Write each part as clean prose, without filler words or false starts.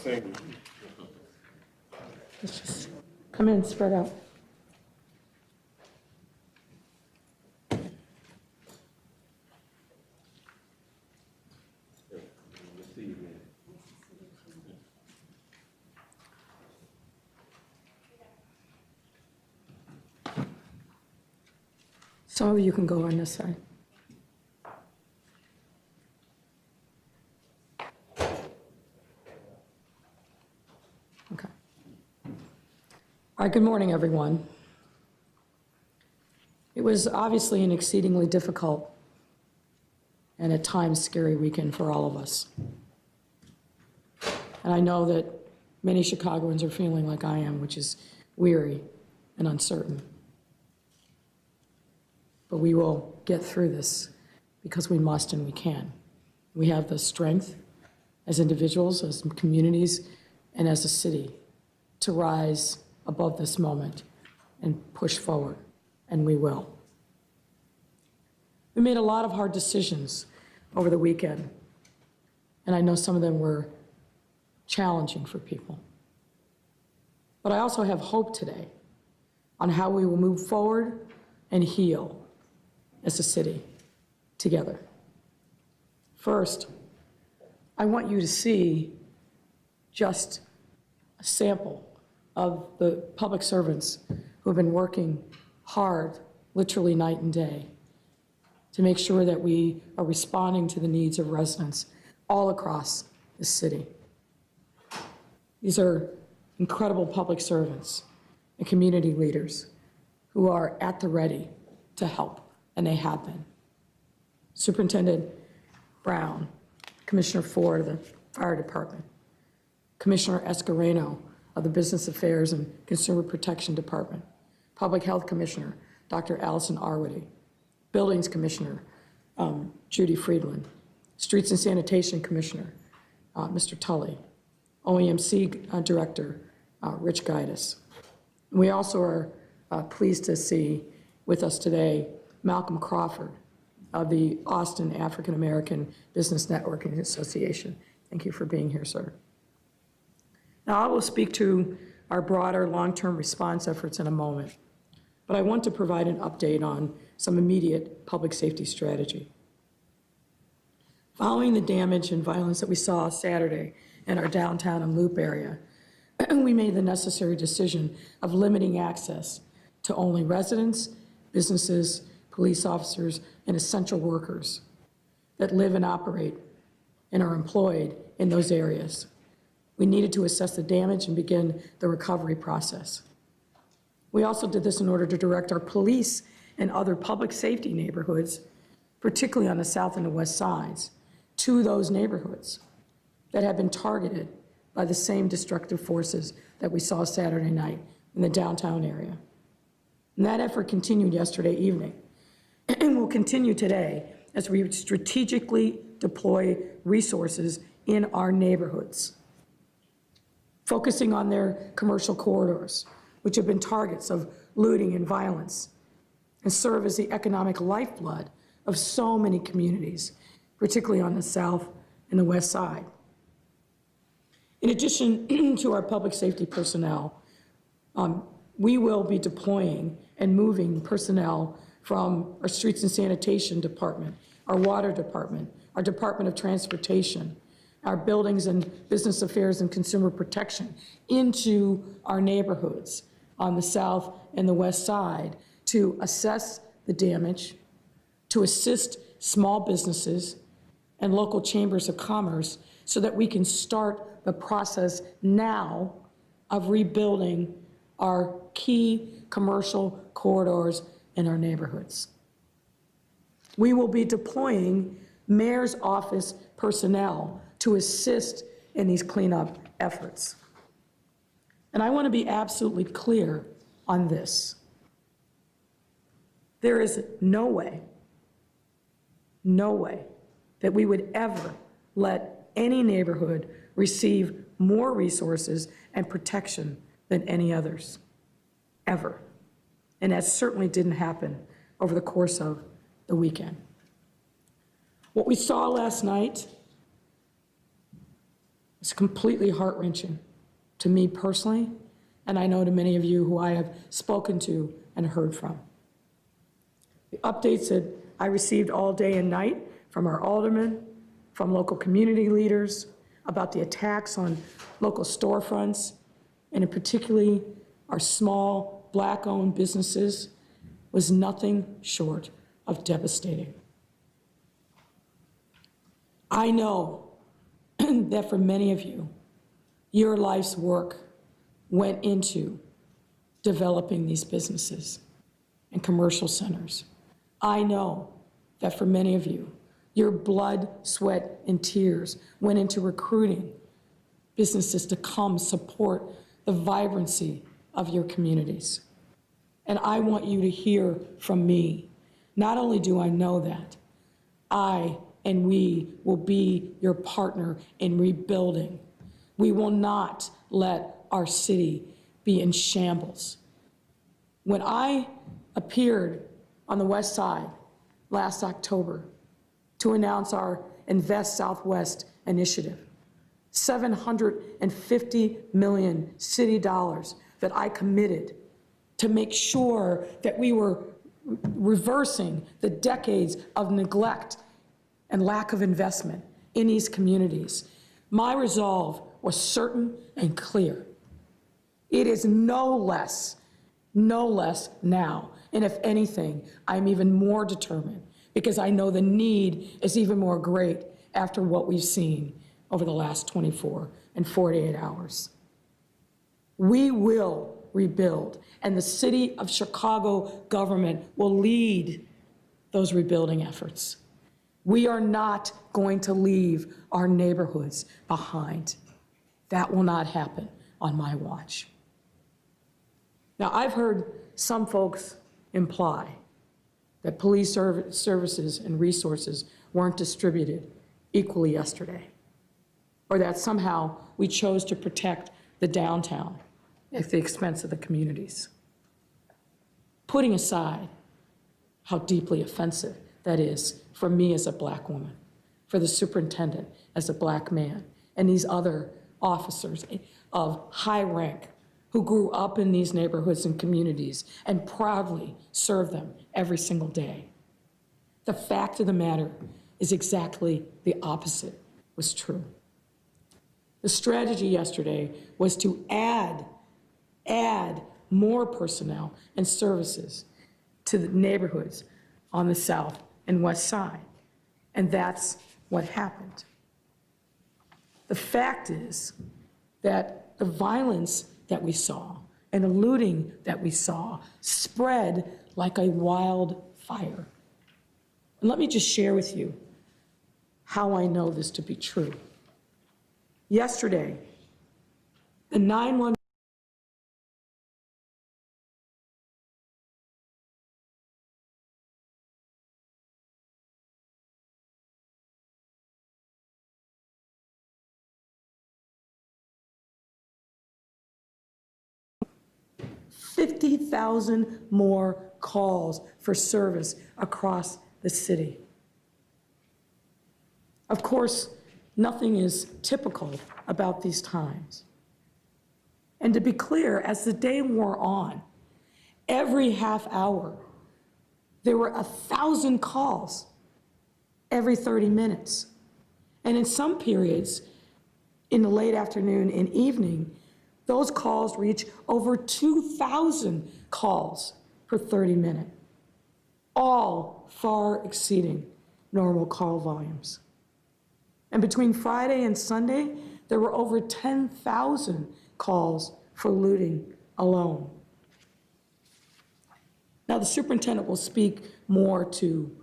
singing. Let's just come in, spread out. Some of you can go on this side. Okay. All right, good morning, everyone. It was obviously an exceedingly difficult and at times scary weekend for all of us. And I know that many Chicagoans are feeling like I am, which is weary and uncertain. But we will get through this because we must and we can. We have the strength as individuals, as communities, and as a city to rise above this moment and push forward, and we will. We made a lot of hard decisions over the weekend, and I know some of them were challenging for people. But I also have hope today on how we will move forward and heal as a city together. First, I want you to see just a sample of the public servants who have been working hard, literally night and day, to make sure that we are responding to the needs of residents all across the city. These are incredible public servants and community leaders who are at the ready to help, and they have been. Superintendent Brown, Commissioner Ford of the Fire Department, Commissioner Escareno of the Business Affairs and Consumer Protection Department, Public Health Commissioner Dr. Allison Arwady, Buildings Commissioner Judy Friedland, Streets and Sanitation Commissioner Mr. Tully, OEMC Director Rich Gaitis. We also are pleased to see with us today Malcolm Crawford of the Austin African American Business Networking Association. Thank you for being here, sir. Now, I will speak to our broader long-term response efforts in a moment, but I want to provide an update on some immediate public safety strategy. Following the damage and violence that we saw Saturday in our downtown and Loop area, we made the necessary decision of limiting access to only residents, businesses, police officers, and essential workers that live and operate and are employed in those areas. We needed to assess the damage and begin the recovery process. We also did this in order to direct our police and other public safety neighborhoods, particularly on the south and the west sides, to those neighborhoods that have been targeted by the same destructive forces that we saw Saturday night in the downtown area. And that effort continued yesterday evening and will continue today as we strategically deploy resources in our neighborhoods, focusing on their commercial corridors, which have been targets of looting and violence, and serve as the economic lifeblood of so many communities, particularly on the south and the west side. In addition to our public safety personnel, we will be deploying and moving personnel from our Streets and Sanitation Department, our Water Department, our Department of Transportation, our Buildings and Business Affairs and Consumer Protection into our neighborhoods on the south and the west side to assess the damage, to assist small businesses and local chambers of commerce so that we can start the process now of rebuilding our key commercial corridors in our neighborhoods. We will be deploying mayor's office personnel to assist in these cleanup efforts. And I want to be absolutely clear on this. There is no way that we would ever let any neighborhood receive more resources and protection than any others, ever. And that certainly didn't happen over the course of the weekend. What we saw last night It's completely heart-wrenching to me personally, and I know to many of you who I have spoken to and heard from. The updates that I received all day and night from our aldermen, from local community leaders, about the attacks on local storefronts, and in particularly our small Black-owned businesses, was nothing short of devastating. I know that for many of you, your life's work went into developing these businesses and commercial centers. I know that for many of you, your blood, sweat, and tears went into recruiting businesses to come support the vibrancy of your communities. And I want you to hear from me. Not only do I know that, I and we will be your partner in rebuilding. We will not let our city be in shambles. When I appeared on the West Side last October to announce our Invest Southwest initiative, $750 million city dollars that I committed to make sure that we were reversing the decades of neglect and lack of investment in these communities. My resolve was certain and clear. It is no less now. And if anything, I'm even more determined because I know the need is even more great after what we've seen over the last 24 and 48 hours. We will rebuild, and the city of Chicago government will lead those rebuilding efforts. We are not going to leave our neighborhoods behind. That will not happen on my watch. Now, I've heard some folks imply that police services and resources weren't distributed equally yesterday, or that somehow we chose to protect the downtown at the expense of the communities. Putting aside how deeply offensive that is for me as a Black woman, for the superintendent as a Black man, and these other officers of high rank who grew up in these neighborhoods and communities and proudly serve them every single day. The fact of the matter is exactly the opposite was true. The strategy yesterday was to add more personnel and services to the neighborhoods on the south and west side, and that's what happened. The fact is that the violence that we saw and the looting that we saw spread like a wildfire. And let me just share with you how I know this to be true. Yesterday, the 911 50,000 more calls for service across the city. Of course, nothing is typical about these times. And to be clear, as the day wore on, every half hour, there were 1,000 calls every 30 minutes. And in some periods, in the late afternoon and evening, those calls reach over 2,000 calls per 30 minutes, all far exceeding normal call volumes. And between Friday and Sunday, there were over 10,000 calls for looting alone. Now, the superintendent will speak more to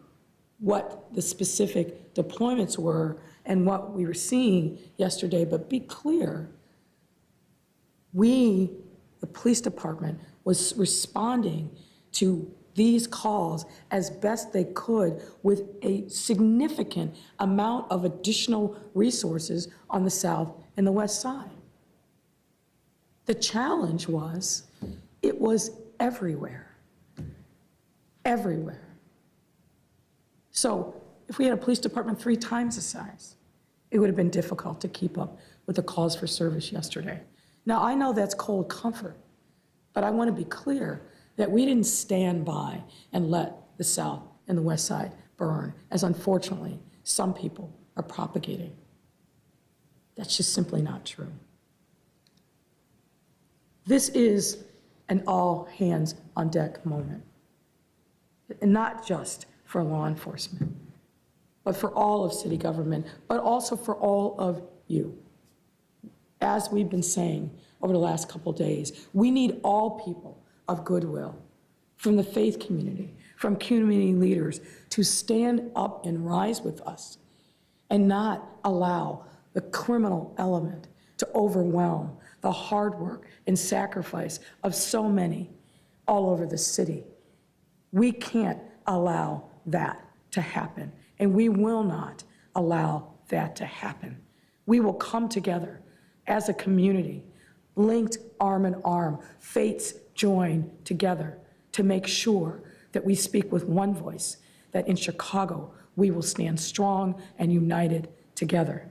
what the specific deployments were and what we were seeing yesterday, but be clear, we, the police department, was responding to these calls as best they could with a significant amount of additional resources on the south and the west side. The challenge was, it was everywhere, everywhere. So if we had a police department 3 times the size, it would have been difficult to keep up with the calls for service yesterday. Now, I know that's cold comfort, but I want to be clear that we didn't stand by and let the South and the West Side burn, as unfortunately some people are propagating. That's just simply not true. This is an all hands on deck moment, and not just for law enforcement, but for all of city government, but also for all of you. As we've been saying over the last couple days, we need all people of goodwill, from the faith community, from community leaders, to stand up and rise with us and not allow the criminal element to overwhelm the hard work and sacrifice of so many all over the city. We can't allow that to happen, and we will not allow that to happen. We will come together as a community, linked arm in arm, fates join together to make sure that we speak with one voice, that in Chicago we will stand strong and united together.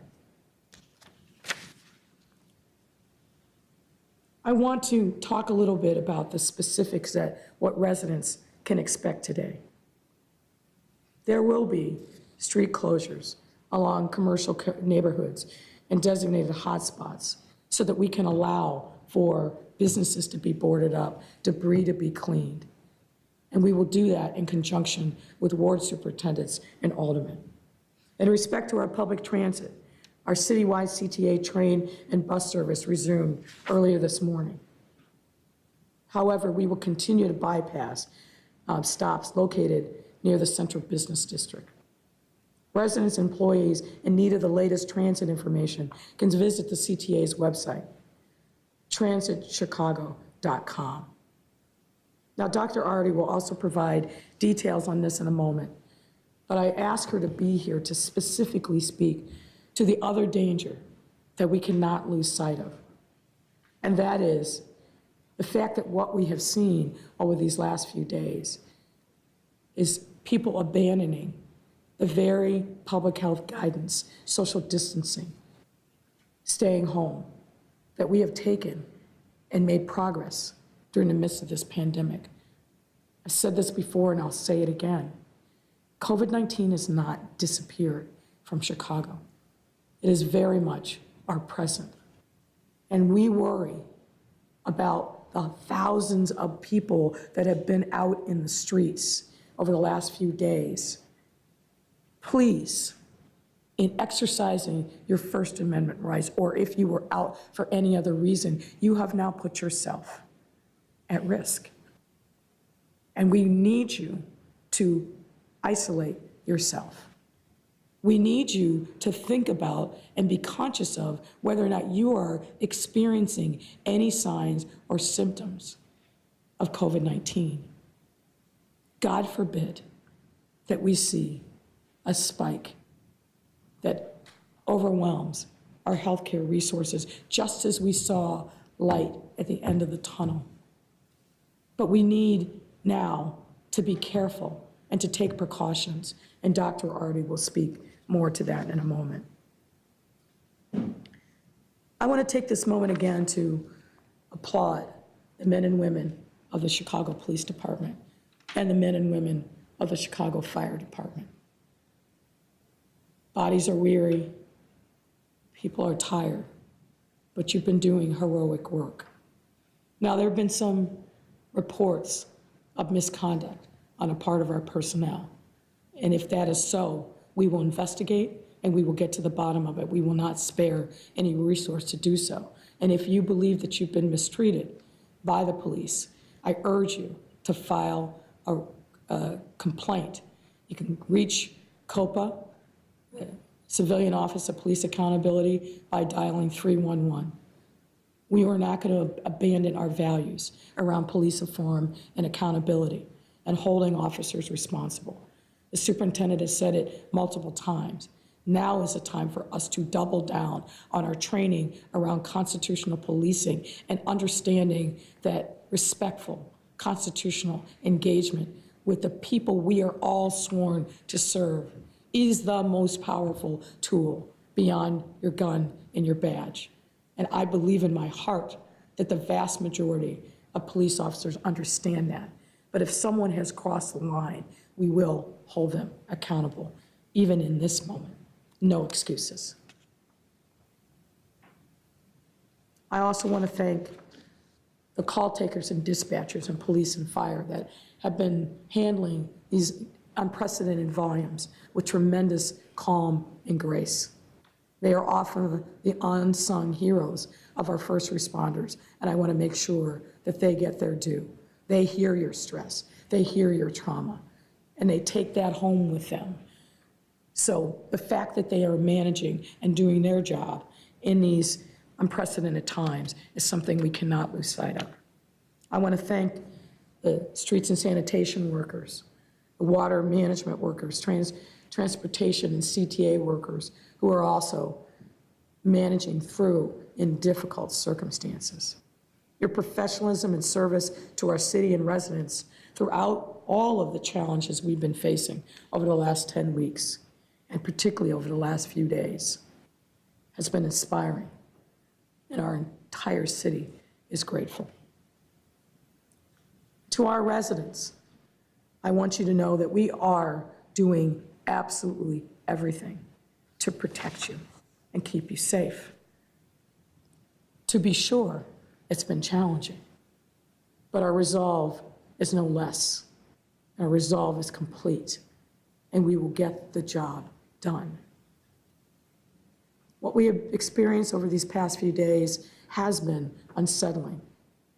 I want to talk a little bit about the specifics that what residents can expect today. There will be street closures along commercial neighborhoods and designated hotspots so that we can allow for businesses to be boarded up, debris to be cleaned. And we will do that in conjunction with ward superintendents and aldermen. In respect to our public transit, our citywide CTA train and bus service resumed earlier this morning. However, we will continue to bypass stops located near the central business district. Residents and employees in need of the latest transit information can visit the CTA's website, transitchicago.com. Now, Dr. Arty will also provide details on this in a moment, but I ask her to be here to specifically speak to the other danger that we cannot lose sight of, and that is the fact that what we have seen over these last few days is people abandoning the very public health guidance, social distancing, staying home, that we have taken and made progress during the midst of this pandemic. I've said this before and I'll say it again. COVID-19 has not disappeared from Chicago. It is very much our present. And we worry about the thousands of people that have been out in the streets over the last few days. Please, in exercising your First Amendment rights, or if you were out for any other reason, you have now put yourself at risk. And we need you to isolate yourself. We need you to think about and be conscious of whether or not you are experiencing any signs or symptoms of COVID-19. God forbid that we see a spike that overwhelms our healthcare resources, just as we saw light at the end of the tunnel. But we need now to be careful and to take precautions, and Dr. Arty will speak more to that in a moment. I want to take this moment again to applaud the men and women of the Chicago Police Department and the men and women of the Chicago Fire Department. Bodies are weary, people are tired, but you've been doing heroic work. Now, there have been some reports of misconduct on a part of our personnel, and if that is so, we will investigate and we will get to the bottom of it. We will not spare any resource to do so. And if you believe that you've been mistreated by the police, I urge you to file a complaint. You can reach COPA, Civilian Office of Police Accountability, by dialing 311. We are not going to abandon our values around police reform and accountability and holding officers responsible. The superintendent has said it multiple times. Now is the time for us to double down on our training around constitutional policing and understanding that respectful constitutional engagement with the people we are all sworn to serve is the most powerful tool beyond your gun and your badge. And I believe in my heart that the vast majority of police officers understand that. But if someone has crossed the line, we will hold them accountable, even in this moment. No excuses. I also want to thank the call takers and dispatchers and police and fire that have been handling these unprecedented volumes with tremendous calm and grace. They are often the unsung heroes of our first responders, and I want to make sure that they get their due. They hear your stress, they hear your trauma, and they take that home with them. So the fact that they are managing and doing their job in these unprecedented times is something we cannot lose sight of. I want to thank the streets and sanitation workers, the water management workers, transportation and CTA workers who are also managing through in difficult circumstances. Your professionalism and service to our city and residents throughout all of the challenges we've been facing over the last 10 weeks, and particularly over the last few days, has been inspiring, and our entire city is grateful. To our residents, I want you to know that we are doing absolutely everything to protect you and keep you safe. To be sure, it's been challenging, but our resolve is no less. Our resolve is complete, and we will get the job done. What we have experienced over these past few days has been unsettling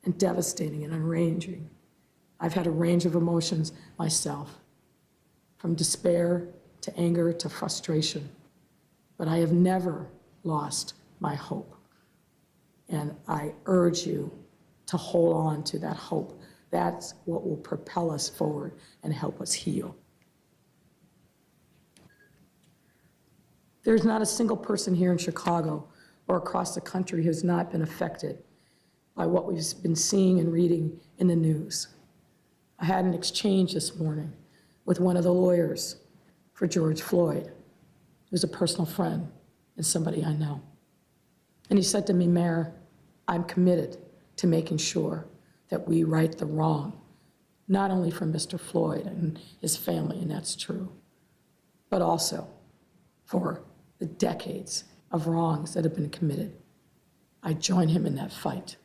and devastating and unranging. I've had a range of emotions myself, from despair to anger to frustration, but I have never lost my hope. And I urge you to hold on to that hope. That's what will propel us forward and help us heal. There's not a single person here in Chicago or across the country who's not been affected by what we've been seeing and reading in the news. I had an exchange this morning with one of the lawyers for George Floyd, who's a personal friend and somebody I know. And he said to me, Mayor, I'm committed to making sure that we right the wrong, not only for Mr. Floyd and his family, and that's true, but also for the decades of wrongs that have been committed. I join him in that fight.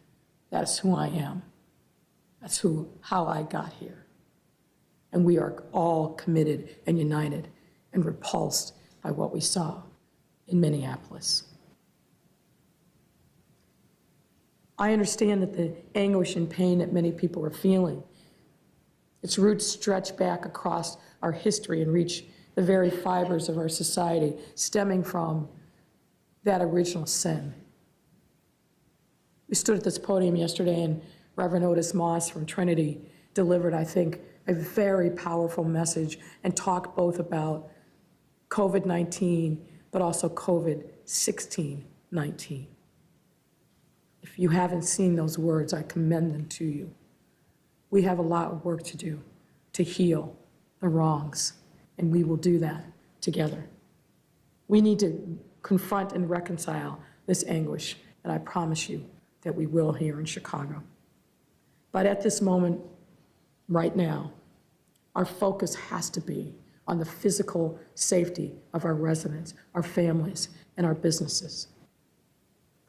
That's who I am. That's how I got here. And we are all committed and united and repulsed by what we saw in Minneapolis. I understand that the anguish and pain that many people are feeling, its roots stretch back across our history and reach the very fibers of our society, stemming from that original sin. We stood at this podium yesterday, and Reverend Otis Moss from Trinity delivered, I think, a very powerful message and talked both about COVID-19, but also COVID-16-19. If you haven't seen those words, I commend them to you. We have a lot of work to do to heal the wrongs, and we will do that together. We need to confront and reconcile this anguish, and I promise you that we will here in Chicago. But at this moment, right now, our focus has to be on the physical safety of our residents, our families, and our businesses.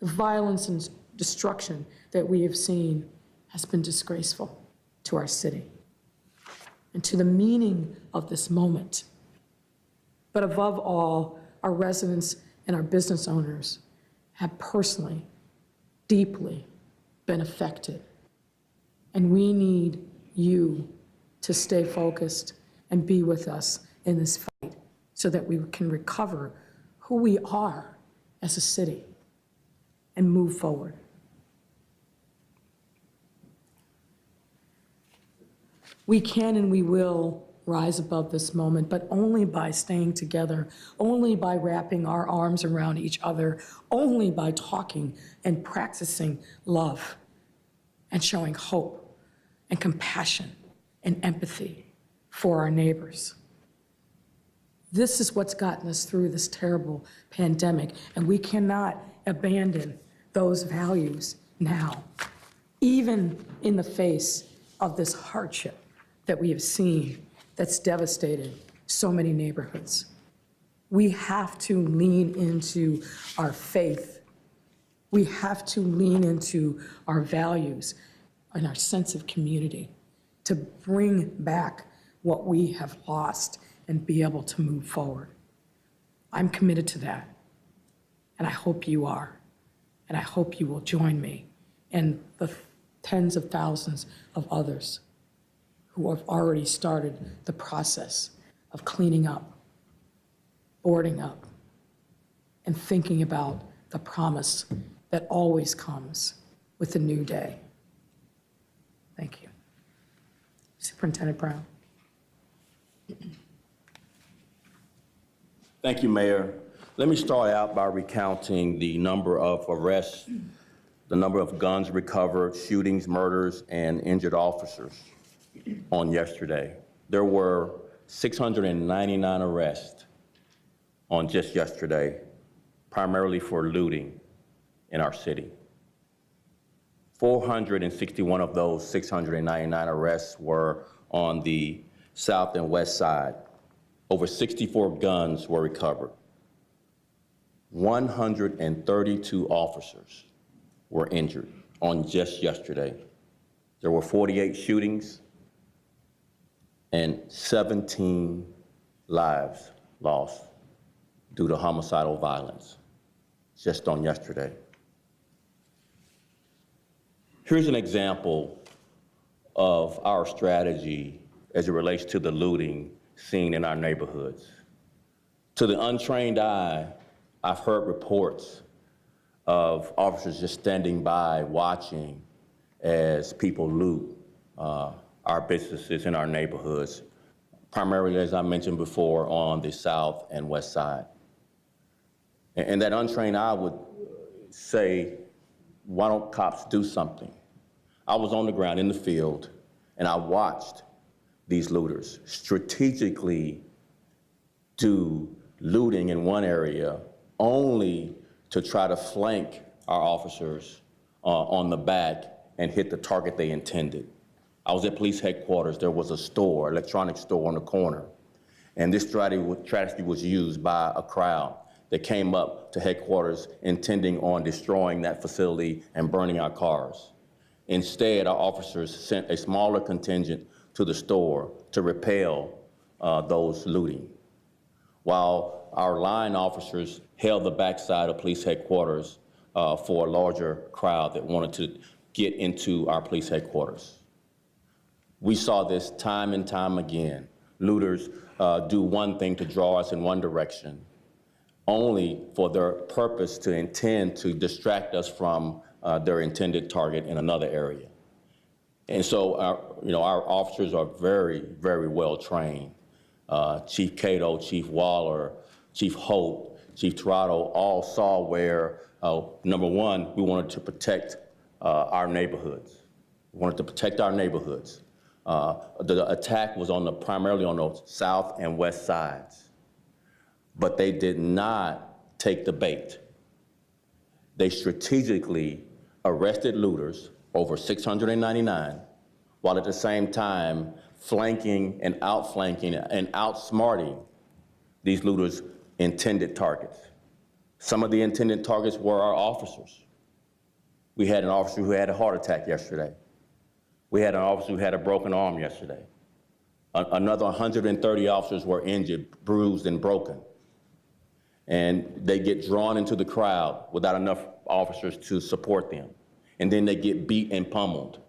The violence and destruction that we have seen has been disgraceful to our city and to the meaning of this moment. But above all, our residents and our business owners have personally, deeply been affected. And we need you to stay focused and be with us in this fight so that we can recover who we are as a city and move forward. We can and we will rise above this moment, but only by staying together, only by wrapping our arms around each other, only by talking and practicing love and showing hope and compassion and empathy for our neighbors. This is what's gotten us through this terrible pandemic, and we cannot abandon those values now, even in the face of this hardship that we have seen that's devastated so many neighborhoods. We have to lean into our faith. We have to lean into our values and our sense of community to bring back what we have lost and be able to move forward. I'm committed to that, and I hope you are, and I hope you will join me and the tens of thousands of others who have already started the process of cleaning up, boarding up, and thinking about the promise that always comes with a new day. Thank you. Superintendent Brown. Thank you, Mayor. Let me start out by recounting the number of arrests, the number of guns recovered, shootings, murders, and injured officers on yesterday. There were 699 arrests on just yesterday, primarily for looting in our city. 461 of those 699 arrests were on the south and west side. Over 64 guns were recovered. 132 officers were injured on just yesterday. There were 48 shootings and 17 lives lost due to homicidal violence just on yesterday. Here's an example of our strategy as it relates to the looting seen in our neighborhoods. To the untrained eye, I've heard reports of officers just standing by watching as people loot our businesses in our neighborhoods, primarily, as I mentioned before, on the south and west side. And that untrained eye would say, why don't cops do something? I was on the ground in the field, and I watched these looters strategically do looting in one area only to try to flank our officers on the back and hit the target they intended. I was at police headquarters. There was a store, electronics store on the corner, and this strategy was used by a crowd that came up to headquarters intending on destroying that facility and burning our cars. Instead, our officers sent a smaller contingent to the store to repel those looting, while our line officers held the backside of police headquarters for a larger crowd that wanted to get into our police headquarters. We saw this time and time again. Looters do one thing to draw us in one direction, only for their purpose to intend to distract us from their intended target in another area. And so our officers are very, very well trained. Chief Cato, Chief Waller, Chief Holt, Chief Tirado all saw where, number one, we wanted to protect our neighborhoods. We wanted to protect our neighborhoods. The attack was primarily on the south and west sides, but they did not take the bait. They strategically arrested looters, over 699, while at the same time flanking and outflanking and outsmarting these looters' intended targets. Some of the intended targets were our officers. We had an officer who had a heart attack yesterday. We had an officer who had a broken arm yesterday. Another 130 officers were injured, bruised, and broken. And they get drawn into the crowd without enough officers to support them. And then they get beat and pummeled.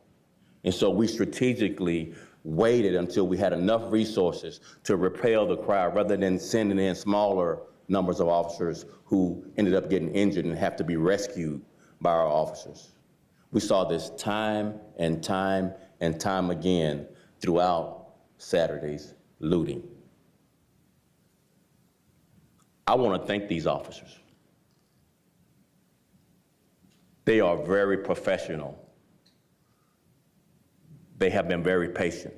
And so we strategically waited until we had enough resources to repel the crowd rather than sending in smaller numbers of officers who ended up getting injured and have to be rescued by our officers. We saw this time and time and time again throughout Saturday's looting. I want to thank these officers. They are very professional. They have been very patient.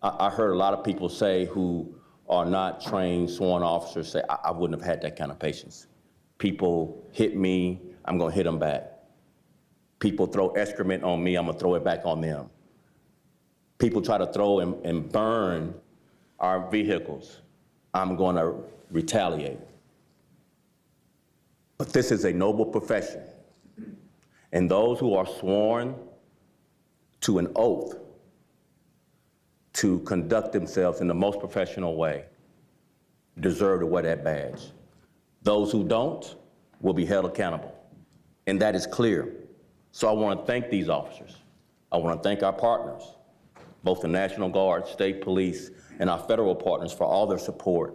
I heard a lot of people say who are not trained sworn officers say, I wouldn't have had that kind of patience. People hit me, I'm gonna hit them back. People throw excrement on me, I'm gonna throw it back on them. People try to throw and burn our vehicles, I'm gonna retaliate. But this is a noble profession. And those who are sworn to an oath to conduct themselves in the most professional way deserve to wear that badge. Those who don't will be held accountable. And that is clear. So I want to thank these officers. I want to thank our partners, both the National Guard, state police, and our federal partners for all their support,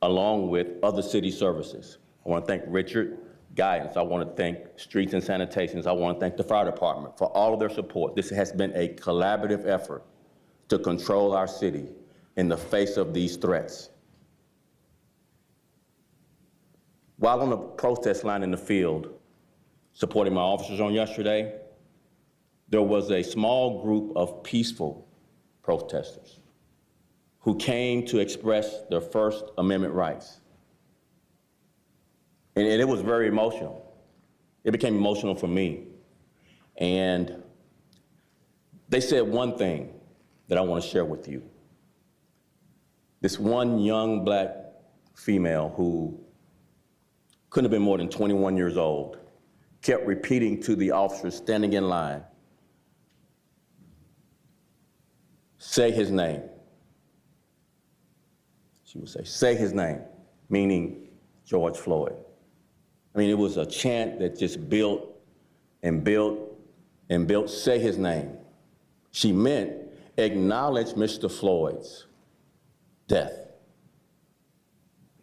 along with other city services. I want to thank Richard Guidance. I want to thank Streets and Sanitation. I want to thank the fire department for all of their support. This has been a collaborative effort to control our city in the face of these threats. While on the protest line in the field, supporting my officers on yesterday, there was a small group of peaceful protesters who came to express their First Amendment rights. And it was very emotional. It became emotional for me. And they said one thing that I want to share with you. This one young black female who couldn't have been more than 21 years old kept repeating to the officers standing in line, say his name. She would say his name, meaning George Floyd. I mean, it was a chant that just built and built and built, say his name. She meant acknowledge Mr. Floyd's death,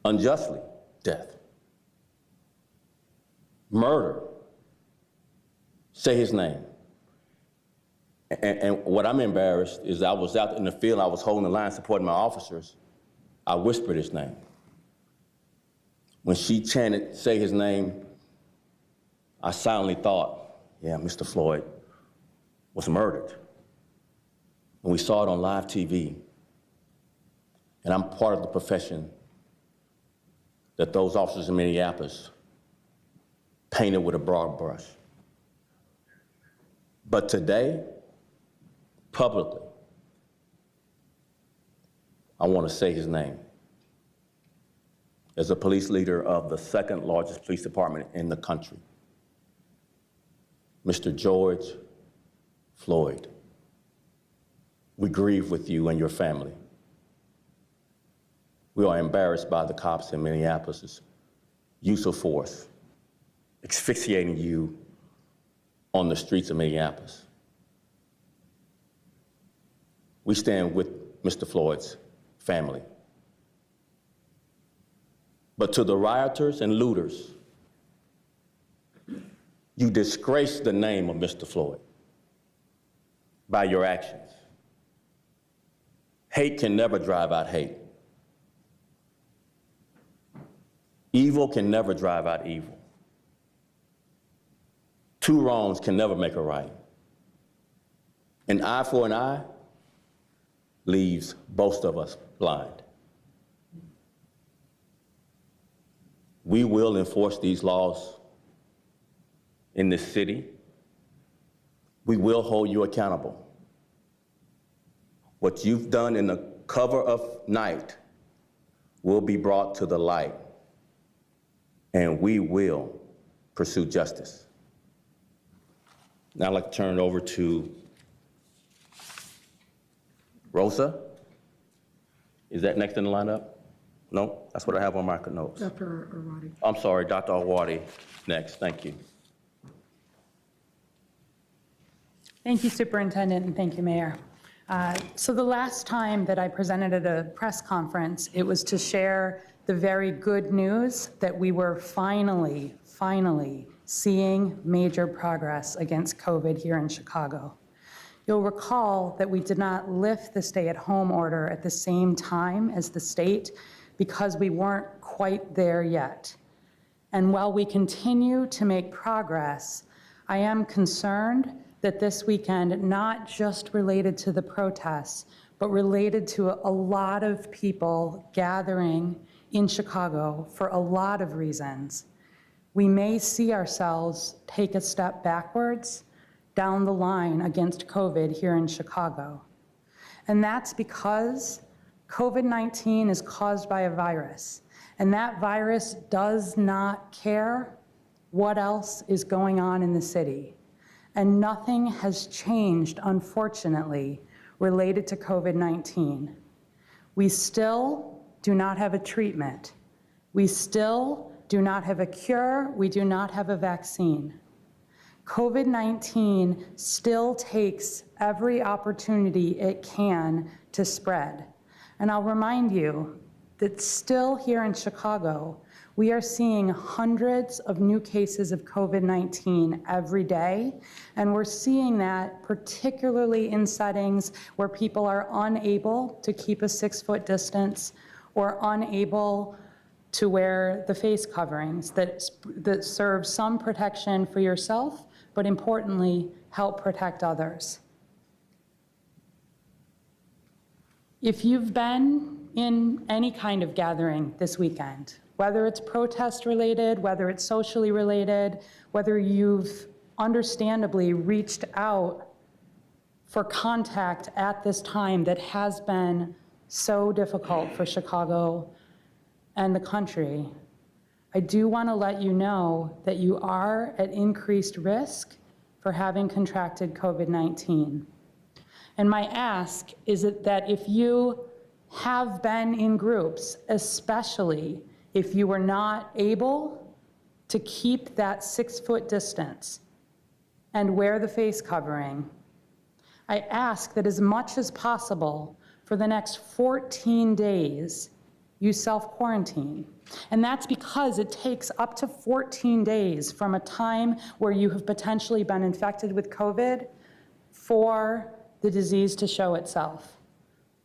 unjustly death, murder, say his name. And what I'm embarrassed is I was out in the field, I was holding the line supporting my officers, I whispered his name. When she chanted, say his name, I silently thought, yeah, Mr. Floyd was murdered. And we saw it on live TV. And I'm part of the profession that those officers in Minneapolis painted with a broad brush. But today, publicly, I want to say his name. As a police leader of the second largest police department in the country, Mr. George Floyd, we grieve with you and your family. We are embarrassed by the cops in Minneapolis' use of force, asphyxiating you on the streets of Minneapolis. We stand with Mr. Floyd's family. But to the rioters and looters, you disgrace the name of Mr. Floyd by your actions. Hate can never drive out hate. Evil can never drive out evil. Two wrongs can never make a right. An eye for an eye leaves both of us blind. We will enforce these laws in this city. We will hold you accountable. What you've done in the cover of night will be brought to the light, and we will pursue justice. Now I'd like to turn it over to Rosa. Is that next in the lineup? No, that's what I have on my notes. Dr. Arwady. I'm sorry, Dr. Arwady, next, thank you. Thank you, Superintendent, and thank you, Mayor. So the last time that I presented at a press conference, it was to share the very good news that we were finally seeing major progress against COVID here in Chicago. You'll recall that we did not lift the stay-at-home order at the same time as the state because we weren't quite there yet. And while we continue to make progress, I am concerned that this weekend, not just related to the protests, but related to a lot of people gathering in Chicago for a lot of reasons. We may see ourselves take a step backwards down the line against COVID here in Chicago. And that's because COVID-19 is caused by a virus, and that virus does not care what else is going on in the city. And nothing has changed, unfortunately, related to COVID-19. We still do not have a treatment. We still do not have a cure. We do not have a vaccine. COVID-19 still takes every opportunity it can to spread. And I'll remind you that still here in Chicago, we are seeing hundreds of new cases of COVID-19 every day, and we're seeing that particularly in settings where people are unable to keep a 6-foot distance or unable to wear the face coverings that serve some protection for yourself, but importantly, help protect others. If you've been in any kind of gathering this weekend, whether it's protest related, whether it's socially related, whether you've understandably reached out for contact at this time that has been so difficult for Chicago and the country, I do want to let you know that you are at increased risk for having contracted COVID-19. And my ask is that if you have been in groups, especially if you were not able to keep that 6-foot distance and wear the face covering, I ask that as much as possible for the next 14 days, you self-quarantine. And that's because it takes up to 14 days from a time where you have potentially been infected with COVID for the disease to show itself.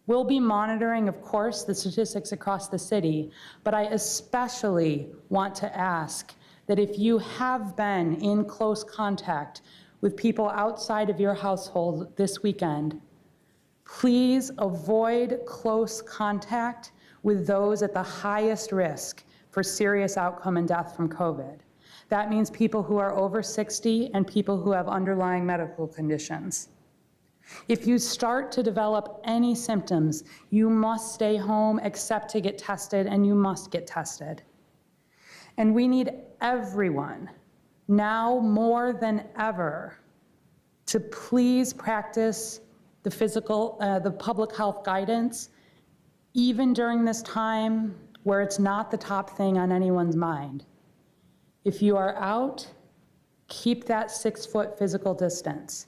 We'll be monitoring, of course, the statistics across the city, but I especially want to ask that if you have been in close contact with people outside of your household this weekend, please avoid close contact with those at the highest risk for serious outcome and death from COVID. That means people who are over 60 and people who have underlying medical conditions. If you start to develop any symptoms, you must stay home except to get tested, and you must get tested. And we need everyone, now more than ever, to please practice the public health guidance, even during this time where it's not the top thing on anyone's mind. If you are out, keep that 6-foot physical distance.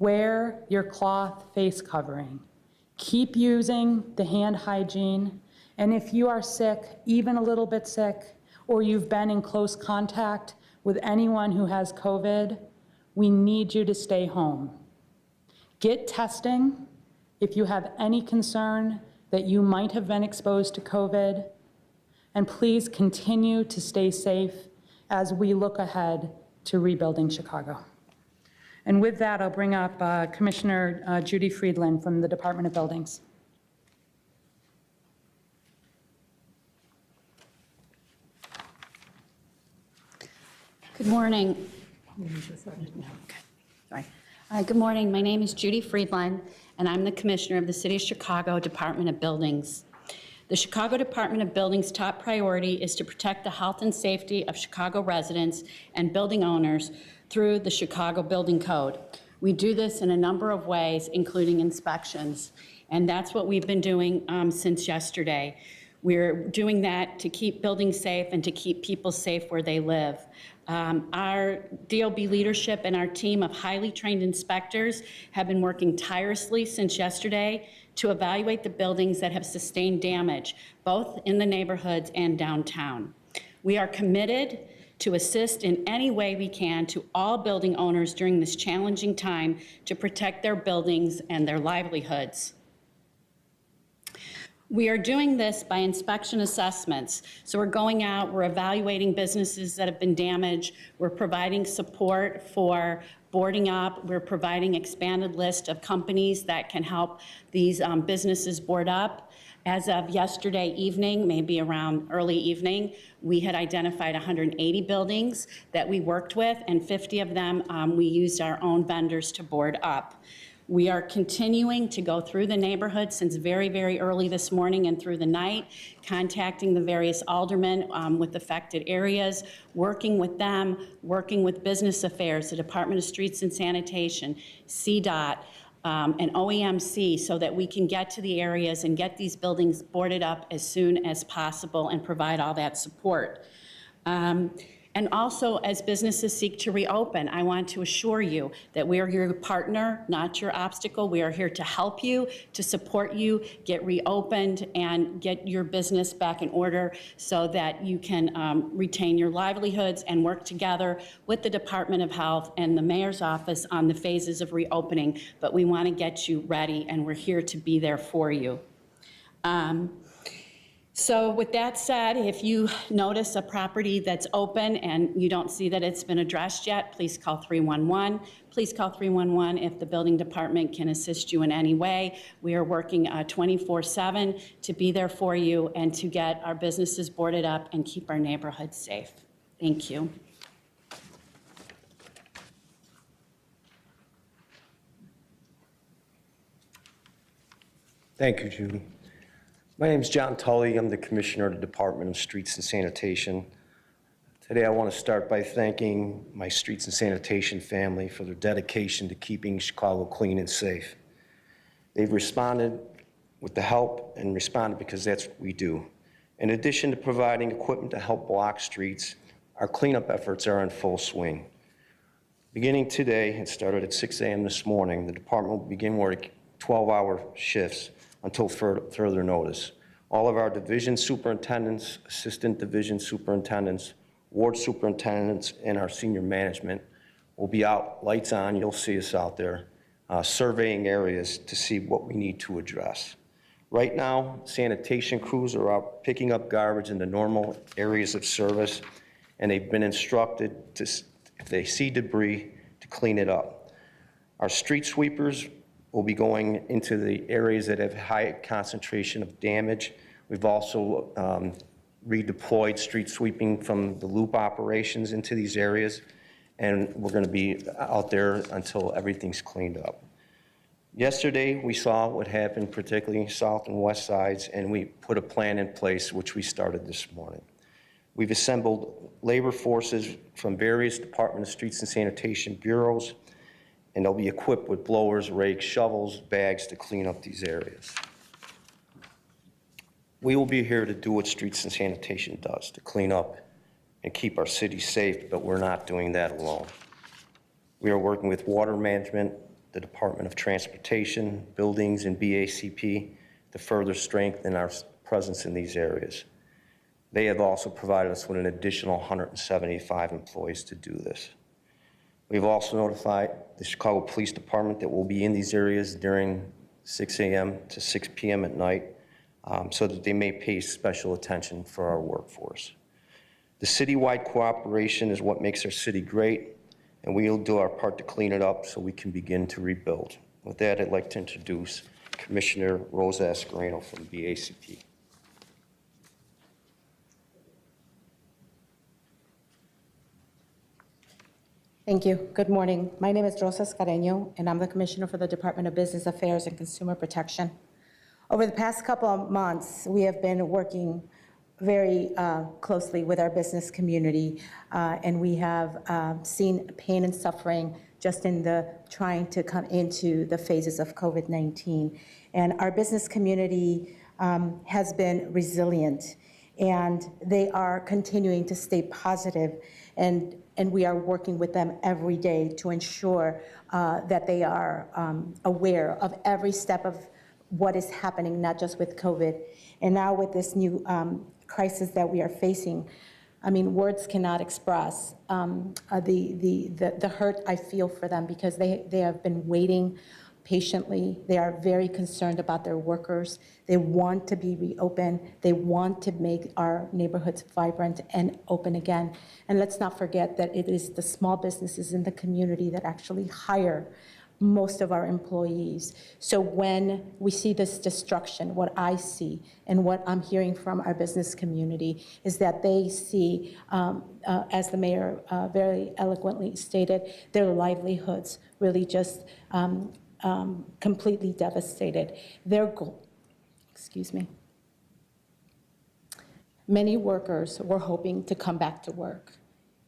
Wear your cloth face covering. Keep using the hand hygiene. And if you are sick, even a little bit sick, or you've been in close contact with anyone who has COVID, we need you to stay home. Get testing if you have any concern that you might have been exposed to COVID, and please continue to stay safe as we look ahead to rebuilding Chicago. And with that, I'll bring up Commissioner Judy Friedland from the Department of Buildings. Good morning. Sorry. Good morning. My name is Judy Friedland, and I'm the Commissioner of the City of Chicago Department of Buildings. The Chicago Department of Buildings' top priority is to protect the health and safety of Chicago residents and building owners through the Chicago Building Code. We do this in a number of ways, including inspections, and that's what we've been doing since yesterday. We're doing that to keep buildings safe and to keep people safe where they live. Our DOB leadership and our team of highly trained inspectors have been working tirelessly since yesterday to evaluate the buildings that have sustained damage, both in the neighborhoods and downtown. We are committed to assist in any way we can to all building owners during this challenging time to protect their buildings and their livelihoods. We are doing this by inspection assessments. So we're going out, we're evaluating businesses that have been damaged, we're providing support for boarding up, we're providing expanded list of companies that can help these businesses board up. As of yesterday evening, maybe around early evening, we had identified 180 buildings that we worked with, and 50 of them we used our own vendors to board up. We are continuing to go through the neighborhood since very, very early this morning and through the night, contacting the various aldermen with affected areas, working with them, working with Business Affairs, the Department of Streets and Sanitation, CDOT, and OEMC, so that we can get to the areas and get these buildings boarded up as soon as possible and provide all that support. And also, as businesses seek to reopen, I want to assure you that we are your partner, not your obstacle. We are here to help you, to support you, get reopened, and get your business back in order so that you can retain your livelihoods and work together with the Department of Health and the Mayor's office on the phases of reopening. But we want to get you ready, and we're here to be there for you. So with that said, if you notice a property that's open and you don't see that it's been addressed yet, please call 311. Please call 311 if the building department can assist you in any way. We are working 24/7 to be there for you and to get our businesses boarded up and keep our neighborhoods safe. Thank you. Thank you, Judy. My name is John Tully. I'm the Commissioner of the Department of Streets and Sanitation. Today I want to start by thanking my Streets and Sanitation family for their dedication to keeping Chicago clean and safe. They've responded with the help and responded because that's what we do. In addition to providing equipment to help block streets, our cleanup efforts are in full swing. Beginning today, it started at 6 a.m. this morning, the department will begin work 12-hour shifts until further notice. All of our division superintendents, assistant division superintendents, ward superintendents, and our senior management will be out, lights on, you'll see us out there, surveying areas to see what we need to address. Right now, sanitation crews are out picking up garbage in the normal areas of service, and they've been instructed to, if they see debris, to clean it up. Our street sweepers will be going into the areas that have high concentration of damage. We've also redeployed street sweeping from the loop operations into these areas, and we're going to be out there until everything's cleaned up. Yesterday, we saw what happened, particularly south and west sides, and we put a plan in place, which we started this morning. We've assembled labor forces from various Department of Streets and Sanitation bureaus, and they'll be equipped with blowers, rakes, shovels, bags to clean up these areas. We will be here to do what Streets and Sanitation does, to clean up and keep our city safe, but we're not doing that alone. We are working with Water Management, the Department of Transportation, Buildings, and BACP to further strengthen our presence in these areas. They have also provided us with an additional 175 employees to do this. We've also notified the Chicago Police Department that we'll be in these areas during 6 a.m. to 6 p.m. at night so that they may pay special attention for our workforce. The citywide cooperation is what makes our city great, and we'll do our part to clean it up so we can begin to rebuild. With that, I'd like to introduce Commissioner Rosa Escareno from BACP. Thank you. Good morning. My name is Rosa Escareno, and I'm the Commissioner for the Department of Business Affairs and Consumer Protection. Over the past couple of months, we have been working very closely with our business community, and we have seen pain and suffering just in the trying to come into the phases of COVID-19. And our business community has been resilient, and they are continuing to stay positive, and we are working with them every day to ensure that they are aware of every step of what is happening, not just with COVID. And now with this new crisis that we are facing, I mean, words cannot express the hurt I feel for them, because they have been waiting patiently. They are very concerned about their workers. They want to be reopened. They want to make our neighborhoods vibrant and open again. And let's not forget that it is the small businesses in the community that actually hire most of our employees. So when we see this destruction, what I see and what I'm hearing from our business community is that they see, as the mayor very eloquently stated, their livelihoods really just completely devastated. Their goal, excuse me. Many workers were hoping to come back to work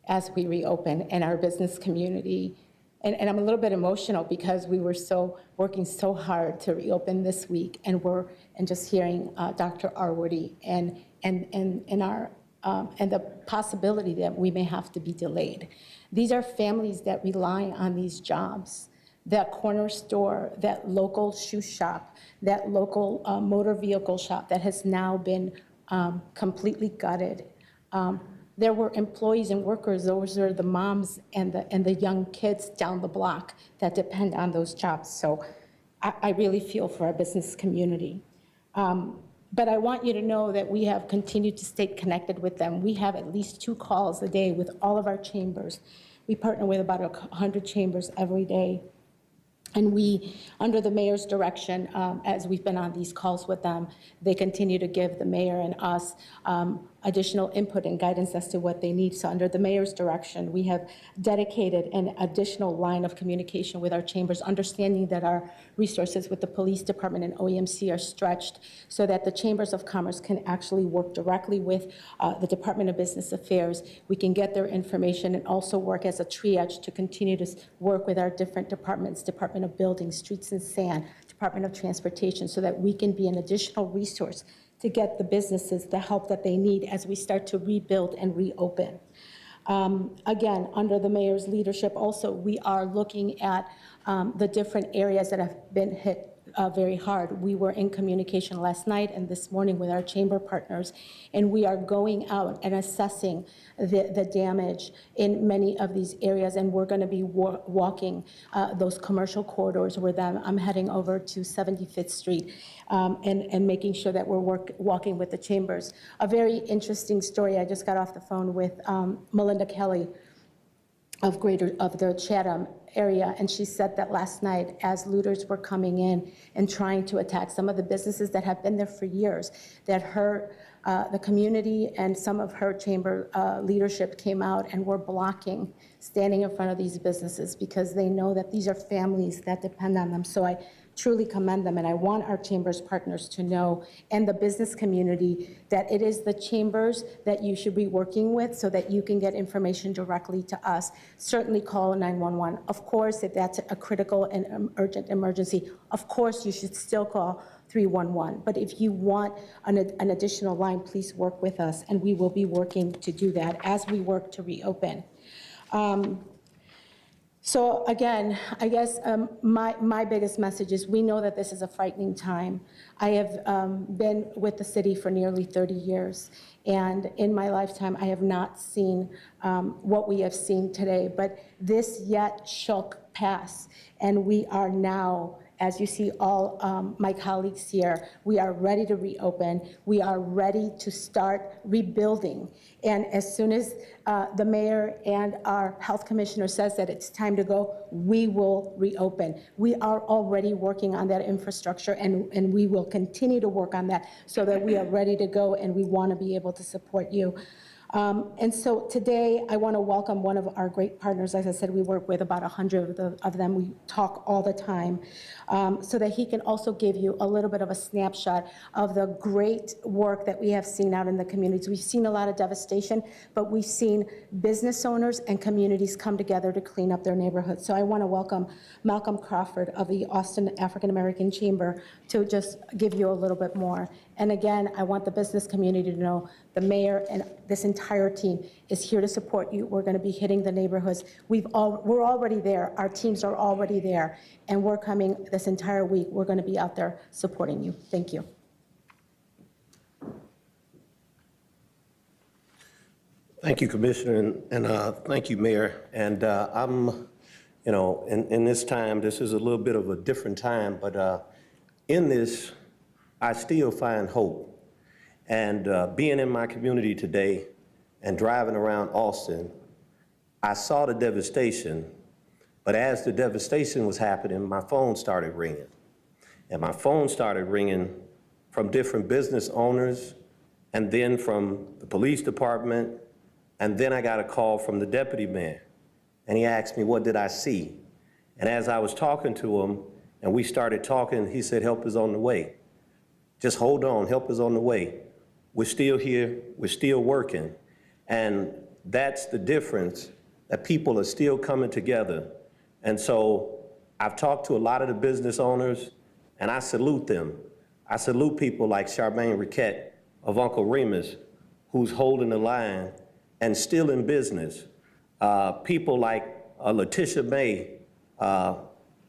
as we reopen, and our business community. And I'm a little bit emotional because we were working so hard to reopen this week, and just hearing Dr. Arwoody and the possibility that we may have to be delayed. These are families that rely on these jobs. That corner store, that local shoe shop, that local motor vehicle shop that has now been completely gutted. There were employees and workers, those are the moms and the young kids down the block that depend on those jobs. So I really feel for our business community. But I want you to know that we have continued to stay connected with them. We have at least 2 calls a day with all of our chambers. We partner with about 100 chambers every day. And we, under the mayor's direction, as we've been on these calls with them, they continue to give the mayor and us additional input and guidance as to what they need. So under the mayor's direction, we have dedicated an additional line of communication with our chambers, understanding that our resources with the police department and OEMC are stretched so that the chambers of commerce can actually work directly with the Department of Business Affairs. We can get their information and also work as a triage to continue to work with our different departments, Department of Buildings, Streets and Sand, Department of Transportation, so that we can be an additional resource to get the businesses the help that they need as we start to rebuild and reopen. Again, under the mayor's leadership also, we are looking at the different areas that have been hit very hard. We were in communication last night and this morning with our chamber partners, and we are going out and assessing the damage in many of these areas, and we're going to be walking those commercial corridors with them. I'm heading over to 75th Street and making sure that we're walking with the chambers. A very interesting story, I just got off the phone with Melinda Kelly of the Chatham area, and she said that last night as looters were coming in and trying to attack some of the businesses that have been there for years, that the community and some of her chamber leadership came out and were blocking, standing in front of these businesses because they know that these are families that depend on them. So I truly commend them, and I want our chambers partners to know, and the business community, that it is the chambers that you should be working with so that you can get information directly to us. Certainly call 911. Of course, if that's a critical and urgent emergency, of course you should still call 311. But if you want an additional line, please work with us, and we will be working to do that as we work to reopen. So again, I guess my biggest message is we know that this is a frightening time. I have been with the city for nearly 30 years, and in my lifetime, I have not seen what we have seen today, but this yet shall pass, and we are now, as you see all my colleagues here, we are ready to reopen. We are ready to start rebuilding. And as soon as the mayor and our health commissioner says that it's time to go, we will reopen. We are already working on that infrastructure, and we will continue to work on that so that we are ready to go, and we want to be able to support you. And so today, I want to welcome one of our great partners. As I said, we work with about 100 of them. We talk all the time, so that he can also give you a little bit of a snapshot of the great work that we have seen out in the communities. We've seen a lot of devastation, but we've seen business owners and communities come together to clean up their neighborhoods. So I want to welcome Malcolm Crawford of the Austin African American Chamber to just give you a little bit more. And again, I want the business community to know the mayor and this entire team is here to support you. We're going to be hitting the neighborhoods. We're already there. Our teams are already there, and we're coming this entire week. We're going to be out there supporting you. Thank you. Thank you, Commissioner, and thank you, Mayor. And I'm You know, in this time, this is a little bit of a different time, but in this, I still find hope. And being in my community today and driving around Austin, I saw the devastation, but as the devastation was happening, my phone started ringing. And my phone started ringing from different business owners, and then from the police department, and then I got a call from the deputy mayor. And he asked me, what did I see? And as I was talking to him, and we started talking, he said, help is on the way. Just hold on, help is on the way. We're still here, we're still working. And that's the difference, that people are still coming together. And so I've talked to a lot of the business owners, and I salute them. I salute people like Charmaine Riquette of Uncle Remus, who's holding the line and still in business. People like Letitia May,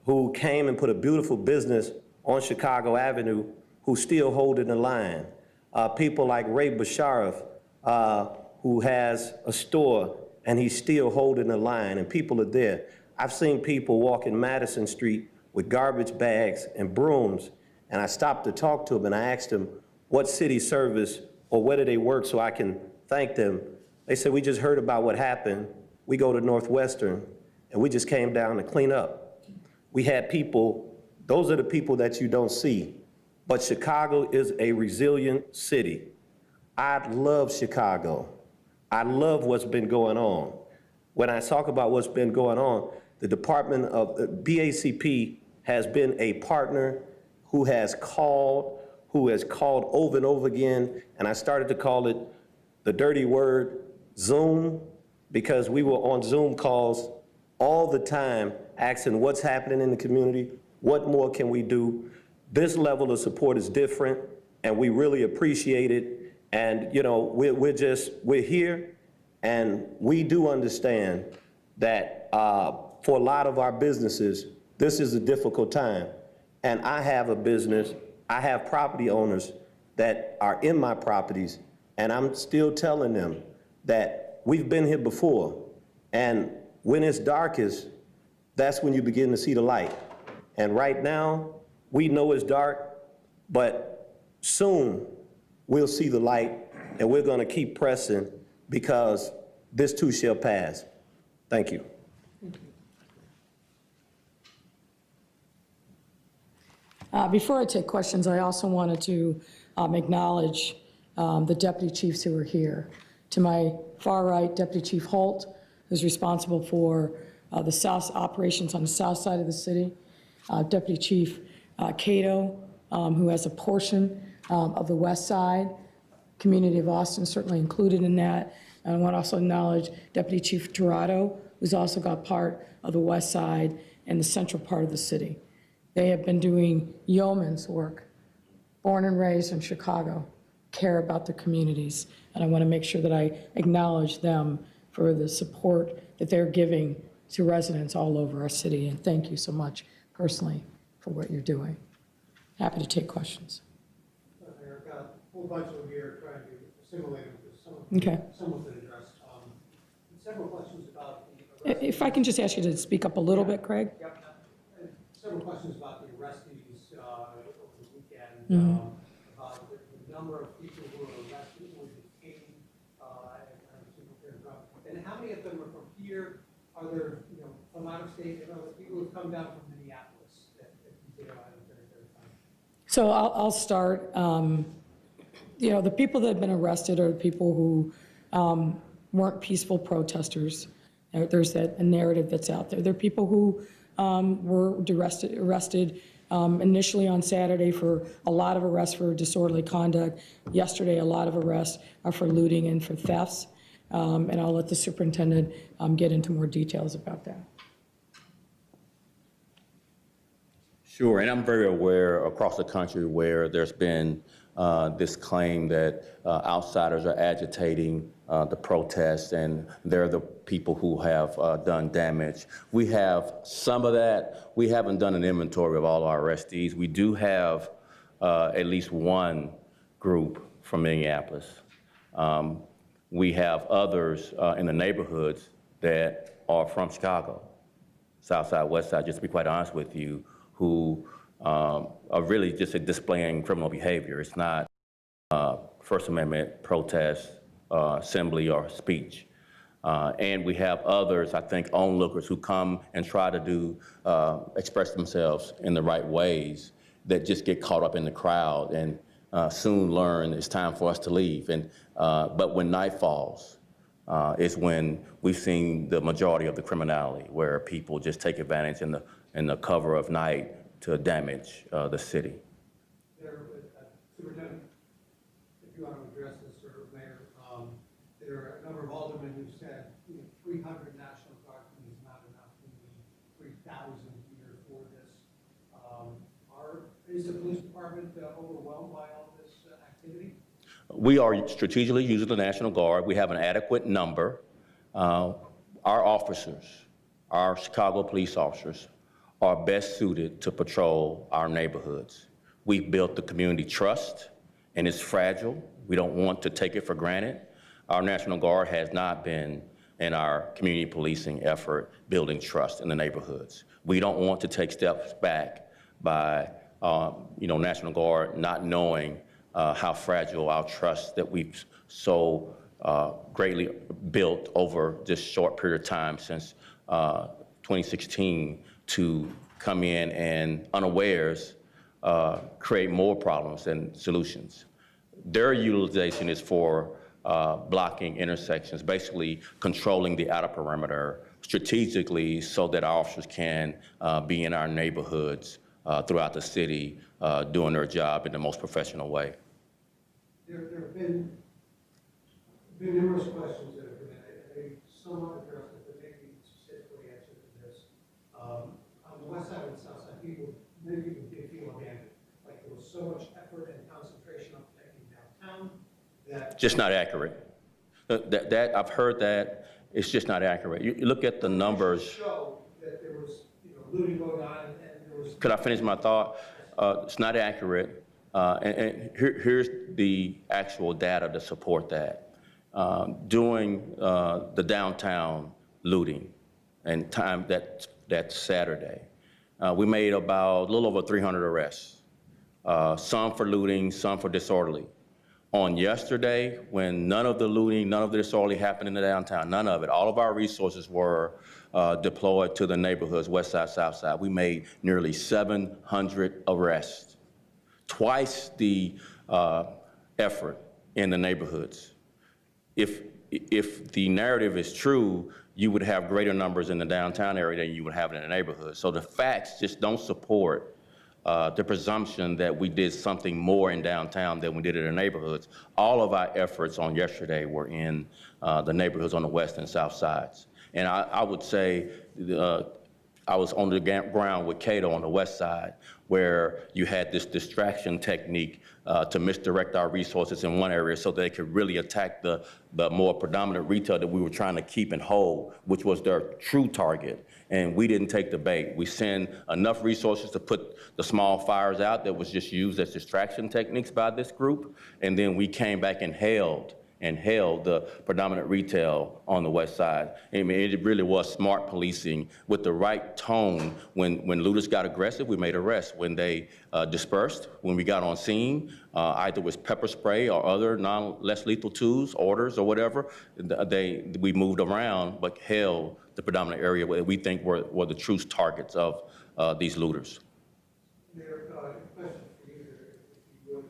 who came and put a beautiful business on Chicago Avenue, who's still holding the line. People like Ray Basharov, who has a store and he's still holding the line, and people are there. I've seen people walking Madison Street with garbage bags and brooms, and I stopped to talk to them and I asked them what city service or where do they work so I can thank them. They said, we just heard about what happened. We go to Northwestern and we just came down to clean up. We had people, those are the people that you don't see. But Chicago is a resilient city. I love Chicago. I love what's been going on. When I talk about what's been going on, the Department of BACP has been a partner who has called over and over again, and I started to call it the dirty word, Zoom, because we were on Zoom calls all the time asking what's happening in the community, what more can we do. This level of support is different, and we really appreciate it. And you know, we're here, and we do understand that for a lot of our businesses, this is a difficult time. And I have a business, I have property owners that are in my properties, and I'm still telling them that we've been here before. And when it's darkest, that's when you begin to see the light. And right now, we know it's dark, but soon we'll see the light, and we're gonna keep pressing because this too shall pass. Thank you. Before I take questions, I also wanted to acknowledge the deputy chiefs who are here. To my far right, Deputy Chief Holt, who's responsible for the south operations on the south side of the city. Deputy Chief Cato, who has a portion of the west side. Community of Austin certainly included in that. And I want to also acknowledge Deputy Chief Tirado, who's also got part of the west side and the central part of the city. They have been doing yeoman's work, born and raised in Chicago, care about the communities. And I want to make sure that I acknowledge them for the support that they're giving to residents all over our city. And thank you so much personally for what you're doing. Happy to take questions. I've got a whole bunch of them here trying to assimilate them to some of them. Okay. Some of them addressed. Several questions about the If I can just ask you to speak up a little bit, Craig? Yep. Several questions about the arrestees over the weekend, about the number of people who were arrested or detained, and how many of them are from here? Are there, from out of state, and are there people who have come down from Minneapolis that you know, So I'll start. The people that have been arrested are people who weren't peaceful protesters. There's a narrative that's out there. There are people who were arrested initially on Saturday for a lot of arrests for disorderly conduct. Yesterday, a lot of arrests are for looting and for thefts. And I'll let the superintendent get into more details about that. Sure, and I'm very aware across the country where there's been this claim that outsiders are agitating the protests, and they're the people who have done damage. We have some of that. We haven't done an inventory of all our arrestees. We do have at least one group from Minneapolis. We have others in the neighborhoods that are from Chicago. South Side, West Side, just to be quite honest with you, who are really just displaying criminal behavior. It's not First Amendment protest, assembly, or speech. And we have others, I think, onlookers who come and try to do, express themselves in the right ways that just get caught up in the crowd and soon learn it's time for us to leave. But when night falls, is when we've seen the majority of the criminality, where people just take advantage in the cover of night to damage the city. Superintendent, if you want to address this, or Mayor, there are a number of aldermen who said 300 National Guardsmen is not enough. We need 3,000 here for this. Is the police department overwhelmed by all this activity? We are strategically using the National Guard. We have an adequate number. Our officers, our Chicago police officers, are best suited to patrol our neighborhoods. We've built the community trust, and it's fragile. We don't want to take it for granted. Our National Guard has not been in our community policing effort building trust in the neighborhoods. We don't want to take steps back by National Guard not knowing how fragile our trust that we've so greatly built over this short period of time since 2016 to come in and unawares create more problems than solutions. Their utilization is for blocking intersections, basically controlling the outer perimeter strategically so that our officers can be in our neighborhoods throughout the city doing their job in the most professional way. There have been numerous questions that have been asked. They somewhat addressed it, but maybe specifically answered to this. On the west side and south side, many people did feel abandoned. Like there was so much effort and concentration on protecting downtown that Just not accurate. That I've heard that. It's just not accurate. You look at the numbers. show that there was looting going on and there was. Could I finish my thought? It's not accurate. Here's the actual data to support that. During the downtown looting and time that Saturday, we made about a little over 300 arrests, some for looting, some for disorderly. On yesterday, when none of the looting, none of the disorderly happened in the downtown, none of it, all of our resources were deployed to the neighborhoods, west side, south side. We made nearly 700 arrests, twice the effort in the neighborhoods. If the narrative is true, you would have greater numbers in the downtown area than you would have in the neighborhood. So the facts just don't support the presumption that we did something more in downtown than we did in the neighborhoods. All of our efforts on yesterday were in the neighborhoods on the west and south sides. And I would say I was on the ground with Cato on the west side, where you had this distraction technique to misdirect our resources in one area so they could really attack the more predominant retail that we were trying to keep and hold, which was their true target. And we didn't take the bait. We sent enough resources to put the small fires out that was just used as distraction techniques by this group. And then we came back and held the predominant retail on the west side. I mean, it really was smart policing with the right tone. When looters got aggressive, we made arrests. When they dispersed, when we got on scene, either with pepper spray or other less lethal tools, orders or whatever, we moved around but held the predominant area where we think were the true targets of these looters. Mayor, question for you, if you would,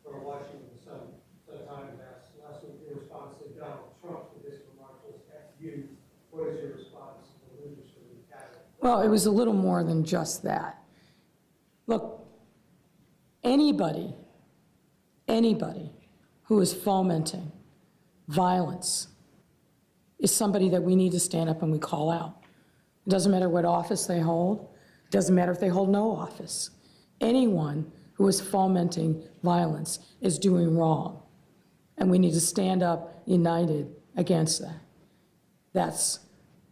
from Washington Sun-Times asked last week your response to Donald Trump to this remark was at you. What is your response to the looters for the Academy? Well, it was a little more than just that. Look, anybody who is fomenting violence is somebody that we need to stand up and we call out. It doesn't matter what office they hold. It doesn't matter if they hold no office. Anyone who is fomenting violence is doing wrong. And we need to stand up united against that. That's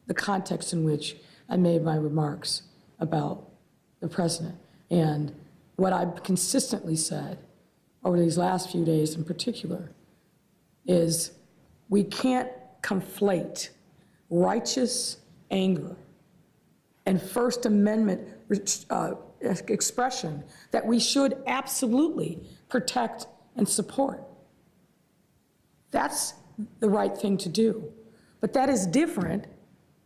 the context in which I made my remarks about the president. And what I've consistently said over these last few days in particular is we can't conflate righteous anger and First Amendment expression that we should absolutely protect and support. That's the right thing to do. But that is different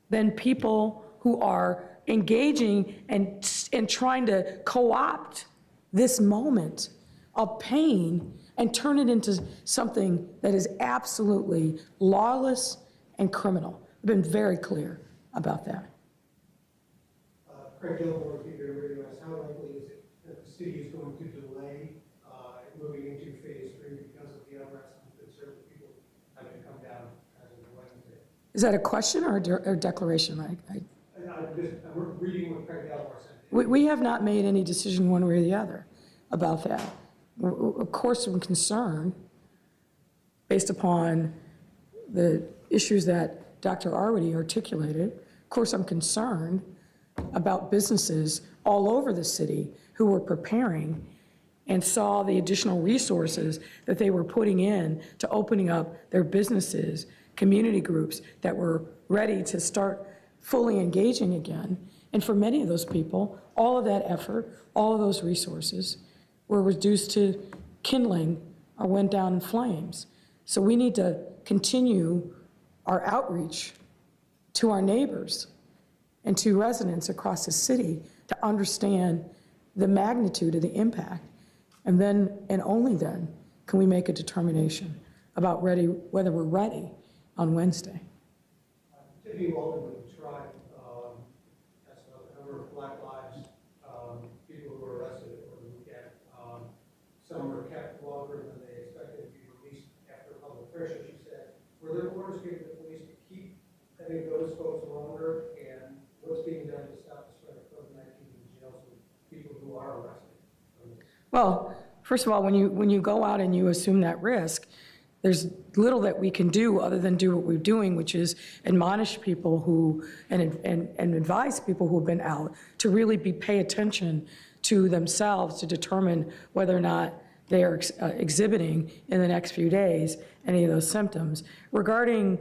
than people who are engaging and trying to co-opt this moment of pain and turn it into something that is absolutely lawless and criminal. I've been very clear about that. Craig Gilmore, Peter Radio, how likely is it that the city is going to delay moving into phase 3 because of the unrest and concern that people have to come down as of Wednesday? Is that a question or a declaration? I'm reading what Craig Gilmore said. We have not made any decision one way or the other about that. Of course, I'm concerned, based upon the issues that Dr. Arwady articulated. Of course, I'm concerned about businesses all over the city who were preparing and saw the additional resources that they were putting in to opening up their businesses, community groups that were ready to start fully engaging again. And for many of those people, all of that effort, all of those resources were reduced to kindling or went down in flames. So we need to continue our outreach to our neighbors and to residents across the city to understand the magnitude of the impact. And then, and only then, can we make a determination about whether we're ready on Wednesday. Tiffany Walden tried, that's a number of Black lives, people who were arrested over the weekend. Some were kept longer than they expected to be released after public pressure, she said. Were there orders given to the police to keep any of those folks longer? And what's being done to stop the spread of COVID-19 in jails with people who are arrested? Well, first of all, when you go out and you assume that risk, there's little that we can do other than do what we're doing, which is admonish people who, and advise people who have been out to really pay attention to themselves to determine whether or not they are exhibiting in the next few days any of those symptoms. Regarding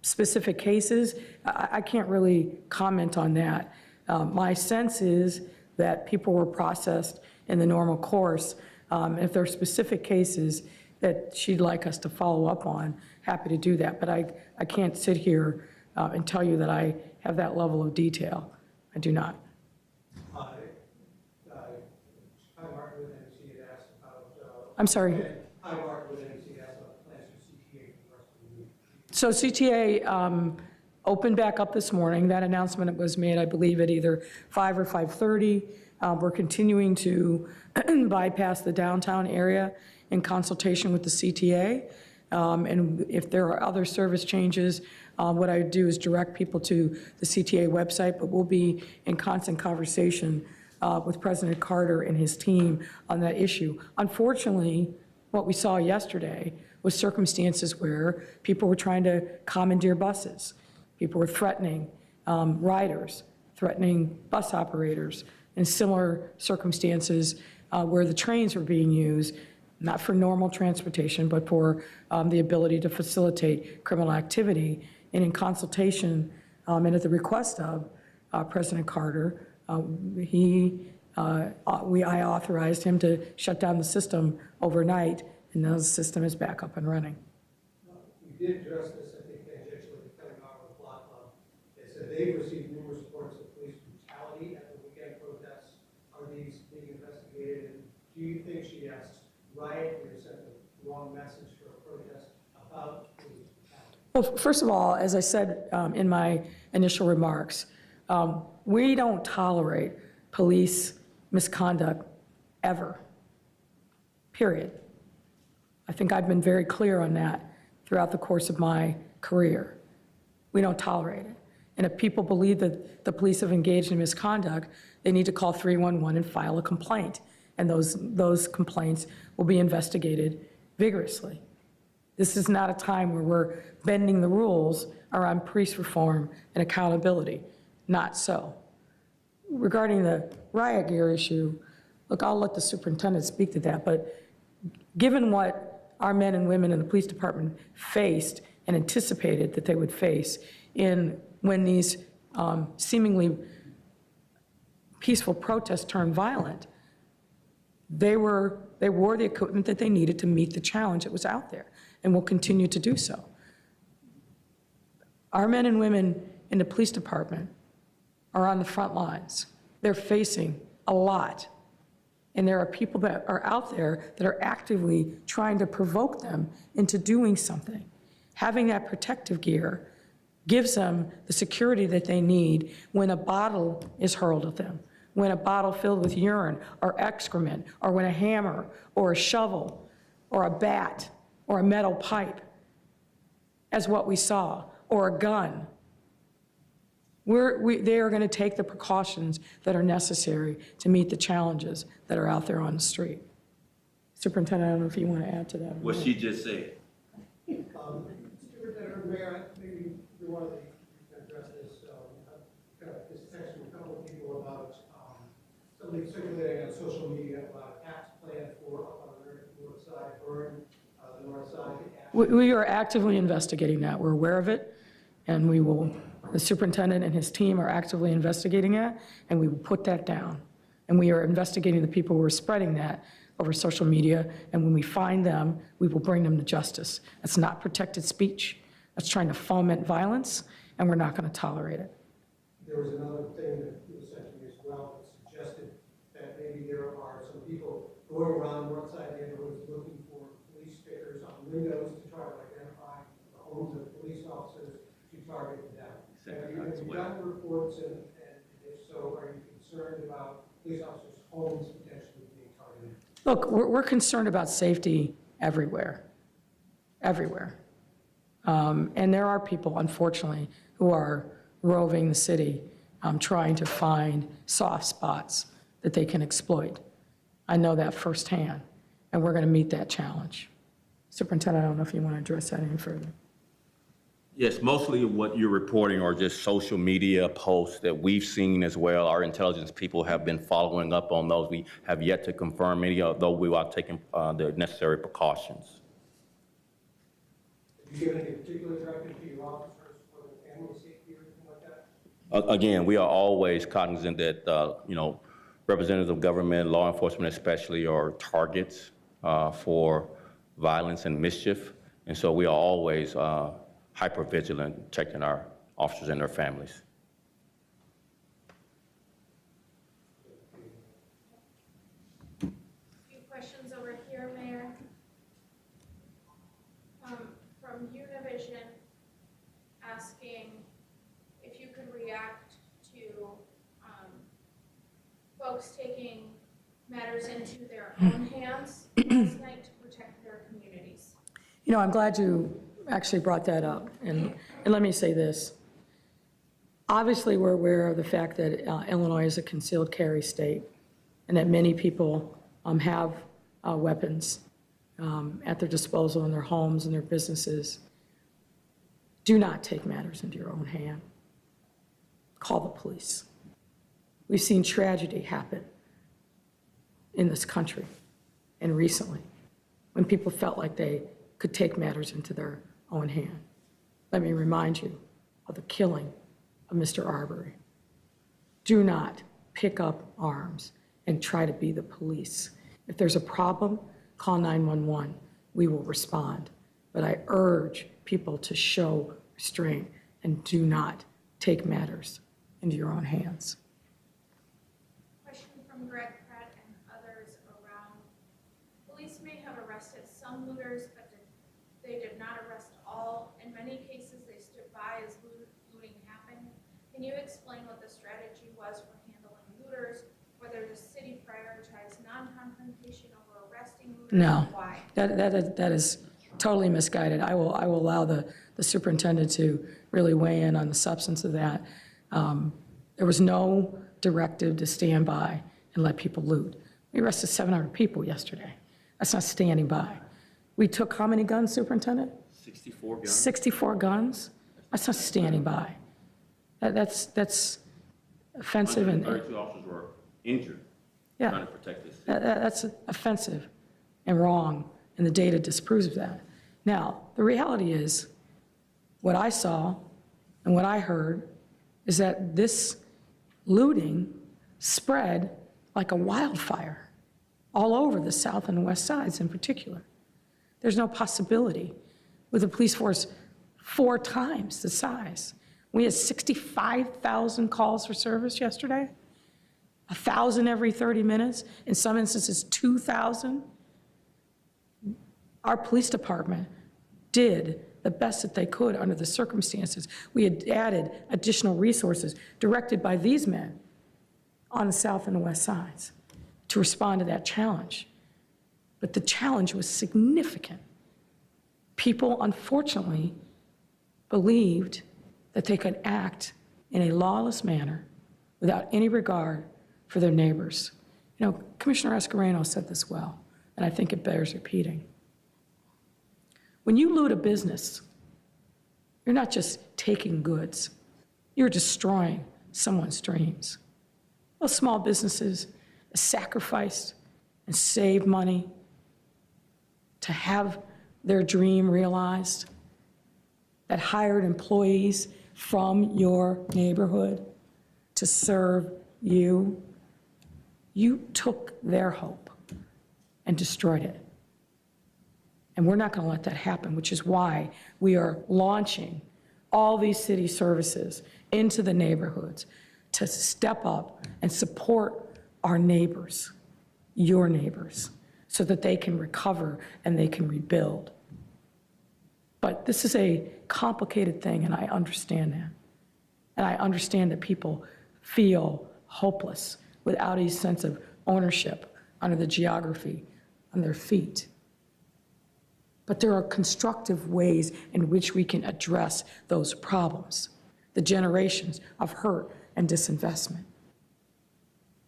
specific cases, I can't really comment on that. My sense is that people were processed in the normal course. If there are specific cases that she'd like us to follow up on, happy to do that. But I can't sit here and tell you that I have that level of detail. I do not. Hi, Martin with NBC had asked about. I'm sorry. Hi, Martin with NBC had asked about plans for CTA for the rest of the week. So CTA opened back up this morning. That announcement was made, I believe, at either 5 or 5:30. We're continuing to bypass the downtown area in consultation with the CTA. And if there are other service changes, what I would do is direct people to the CTA website, but we'll be in constant conversation with President Carter and his team on that issue. Unfortunately, what we saw yesterday was circumstances where people were trying to commandeer buses. People were threatening riders, threatening bus operators, in similar circumstances where the trains were being used, not for normal transportation, but for the ability to facilitate criminal activity. And in consultation and at the request of President Carter, I authorized him to shut down the system overnight, and now the system is back up and running. You did address this, I think, tangentially with Kelly Martin with Block Club. They said they've received numerous reports of police brutality at the weekend protests. Are these being investigated? And do you think she asked riot or sent the wrong message for a protest about police brutality? Well, first of all, as I said in my initial remarks, we don't tolerate police misconduct ever, period. I think I've been very clear on that throughout the course of my career. We don't tolerate it. And if people believe that the police have engaged in misconduct, they need to call 311 and file a complaint. And those complaints will be investigated vigorously. This is not a time where we're bending the rules around police reform and accountability. Not so. Regarding the riot gear issue, look, I'll let the superintendent speak to that, but given what our men and women in the police department faced and anticipated that they would face when these seemingly peaceful protest turned violent, they wore the equipment that they needed to meet the challenge that was out there, and will continue to do so. Our men and women in the police department are on the front lines. They're facing a lot. And there are people that are out there that are actively trying to provoke them into doing something. Having that protective gear gives them the security that they need when a bottle is hurled at them, when a bottle filled with urine or excrement, or when a hammer or a shovel or a bat or a metal pipe, as what we saw, or a gun. They are going to take the precautions that are necessary to meet the challenges that are out there on the street. Superintendent, I don't know if you want to add to that. What she just said. Superintendent, Mayor, maybe you want to address this. I've got this text from a couple of people about something circulating on social media about a tax plan for up on the north side, Burn, the north side. We are actively investigating that. We're aware of it, and we will, the superintendent and his team are actively investigating that, and we will put that down. And we are investigating the people who are spreading that over social media, and when we find them, we will bring them to justice. That's not protected speech. That's trying to foment violence, and we're not going to tolerate it. There was another thing that was sent to me as well that suggested that maybe there are some people going around north side neighborhoods looking for police stickers on windows to try to identify the homes of police officers to target them. Have you gotten reports, and if so, are you concerned about police officers' homes potentially being targeted? Look, we're concerned about safety everywhere, everywhere. And there are people, unfortunately, who are roving the city, trying to find soft spots that they can exploit. I know that firsthand, and we're going to meet that challenge. Superintendent, I don't know if you want to address that any further. Yes, mostly what you're reporting are just social media posts that we've seen as well. Our intelligence people have been following up on those. We have yet to confirm any, although we are taking the necessary precautions. Did you give any particular directive to your officers for the family safety or anything like that? Again, we are always cognizant that, representatives of government, law enforcement especially, are targets for violence and mischief. And so we are always hyper-vigilant, protecting our officers and their families. A few questions over here, Mayor. From Univision, asking if you could react to folks taking matters into their own hands last night to protect their communities. I'm glad you actually brought that up. And let me say this. Obviously, we're aware of the fact that Illinois is a concealed carry state and that many people have weapons at their disposal in their homes and their businesses. Do not take matters into your own hand. Call the police. We've seen tragedy happen in this country and recently when people felt like they could take matters into their own hand. Let me remind you of the killing of Mr. Arbery. Do not pick up arms and try to be the police. If there's a problem, call 911. We will respond. But I urge people to show restraint and do not take matters into your own hands. Question from Greg Pratt and others around, police may have arrested some looters, but they did not arrest all. In many cases, they stood by as looting happened. Can you explain what the strategy was for handling looters, whether the city prioritized non-confrontation over arresting looters? No, and why? that is totally misguided. I will allow the superintendent to really weigh in on the substance of that. There was no directive to stand by and let people loot. We arrested 700 people yesterday. That's not standing by. We took how many guns, Superintendent? 64 guns. 64 guns? That's not standing by. That's offensive and 132 officers were injured yeah, trying to protect this. that's offensive and wrong, and the data disproves that. Now, the reality is, what I saw and what I heard is that this looting spread like a wildfire all over the south and west sides in particular. There's no possibility with a police force 4 times the size. We had 65,000 calls for service yesterday, 1,000 every 30 minutes, in some instances 2,000. Our police department did the best that they could under the circumstances. We had added additional resources directed by these men on the south and the west sides to respond to that challenge. But the challenge was significant. People, unfortunately, believed that they could act in a lawless manner without any regard for their neighbors. You know, Commissioner Escareno said this well, and I think it bears repeating. When you loot a business, you're not just taking goods, you're destroying someone's dreams. Those small businesses sacrificed and saved money to have their dream realized, that hired employees from your neighborhood to serve you. You took their hope and destroyed it. And we're not going to let that happen, which is why we are launching all these city services into the neighborhoods to step up and support our neighbors, your neighbors, so that they can recover and they can rebuild. But this is a complicated thing, and I understand that. And I understand that people feel hopeless without a sense of ownership under the geography on their feet. But there are constructive ways in which we can address those problems, the generations of hurt and disinvestment.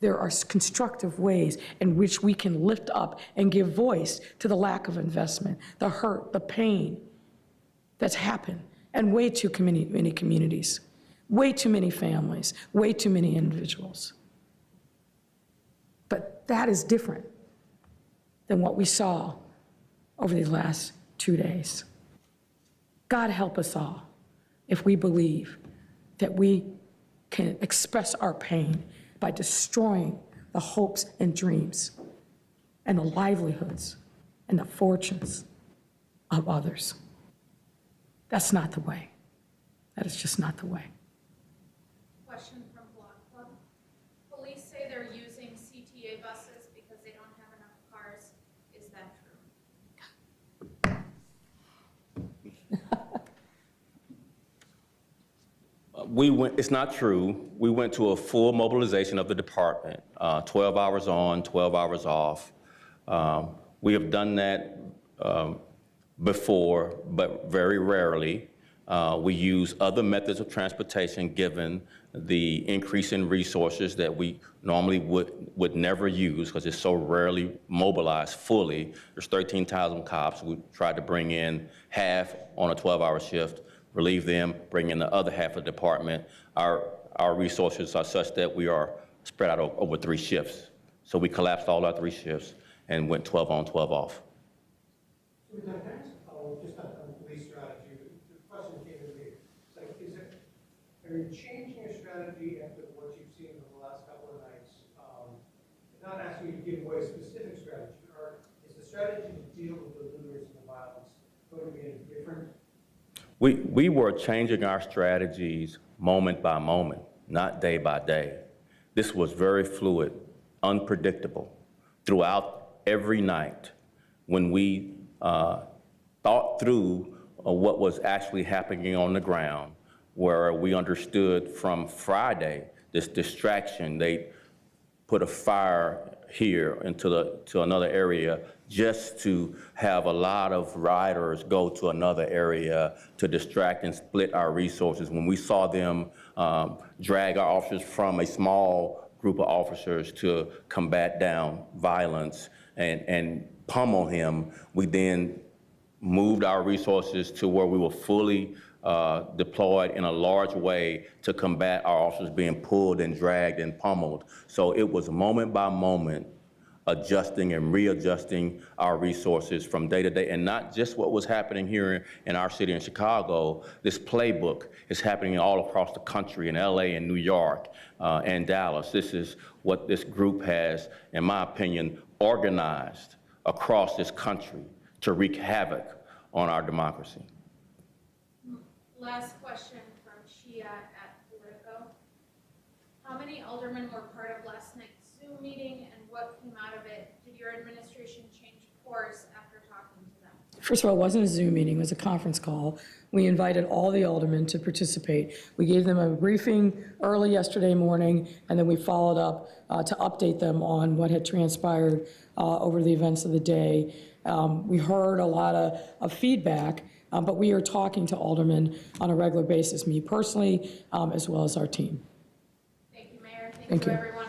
There are constructive ways in which we can lift up and give voice to the lack of investment, the hurt, the pain that's happened, and way too many communities, way too many families, way too many individuals. But that is different than what we saw over the last 2 days. God help us all if we believe that we can express our pain by destroying the hopes and dreams and the livelihoods and the fortunes of others. That's not the way. That is just not the way. Question from Block Club. Police say they're using CTA buses because they don't have enough cars. Is that true? It's not true. We went to a full mobilization of the department, 12 hours on, 12 hours off. We have done that before, but very rarely. We use other methods of transportation given the increase in resources that we normally would never use because it's so rarely mobilized fully. There's 13,000 cops. We tried to bring in half on a 12-hour shift, relieve them, bring in the other half of the department. Our resources are such that we are spread out over 3 shifts. So we collapsed all our 3 shifts and went 12 on, 12 off. So can I ask, just on police strategy, the question came to me, it's like, are you changing your strategy after what you've seen in the last couple of nights? Not asking you to give away a specific strategy, or is the strategy to deal with the looters and the violence going to be any different? We were changing our strategies moment by moment, not day by day. This was very fluid, unpredictable. Throughout every night, when we thought through what was actually happening on the ground, where we understood from Friday this distraction, they put a fire here to another area just to have a lot of riders go to another area to distract and split our resources. When we saw them drag our officers from a small group of officers to combat down violence and pummel him, we then moved our resources to where we were fully deployed in a large way to combat our officers being pulled and dragged and pummeled. So it was moment by moment adjusting and readjusting our resources from day to day, and not just what was happening here in our city in Chicago. This playbook is happening all across the country, in LA and New York and Dallas. This is what this group has, in my opinion, organized across this country to wreak havoc on our democracy. Last question from Shia at Politico. How many aldermen were part of last night's Zoom meeting, and what came out of it? Did your administration change course after talking to them? First of all, it wasn't a Zoom meeting, it was a conference call. We invited all the aldermen to participate. We gave them a briefing early yesterday morning, and then we followed up to update them on what had transpired over the events of the day. We heard a lot of feedback, but we are talking to aldermen on a regular basis, me personally, as well as our team. Thank you, Mayor. Thank you, everyone.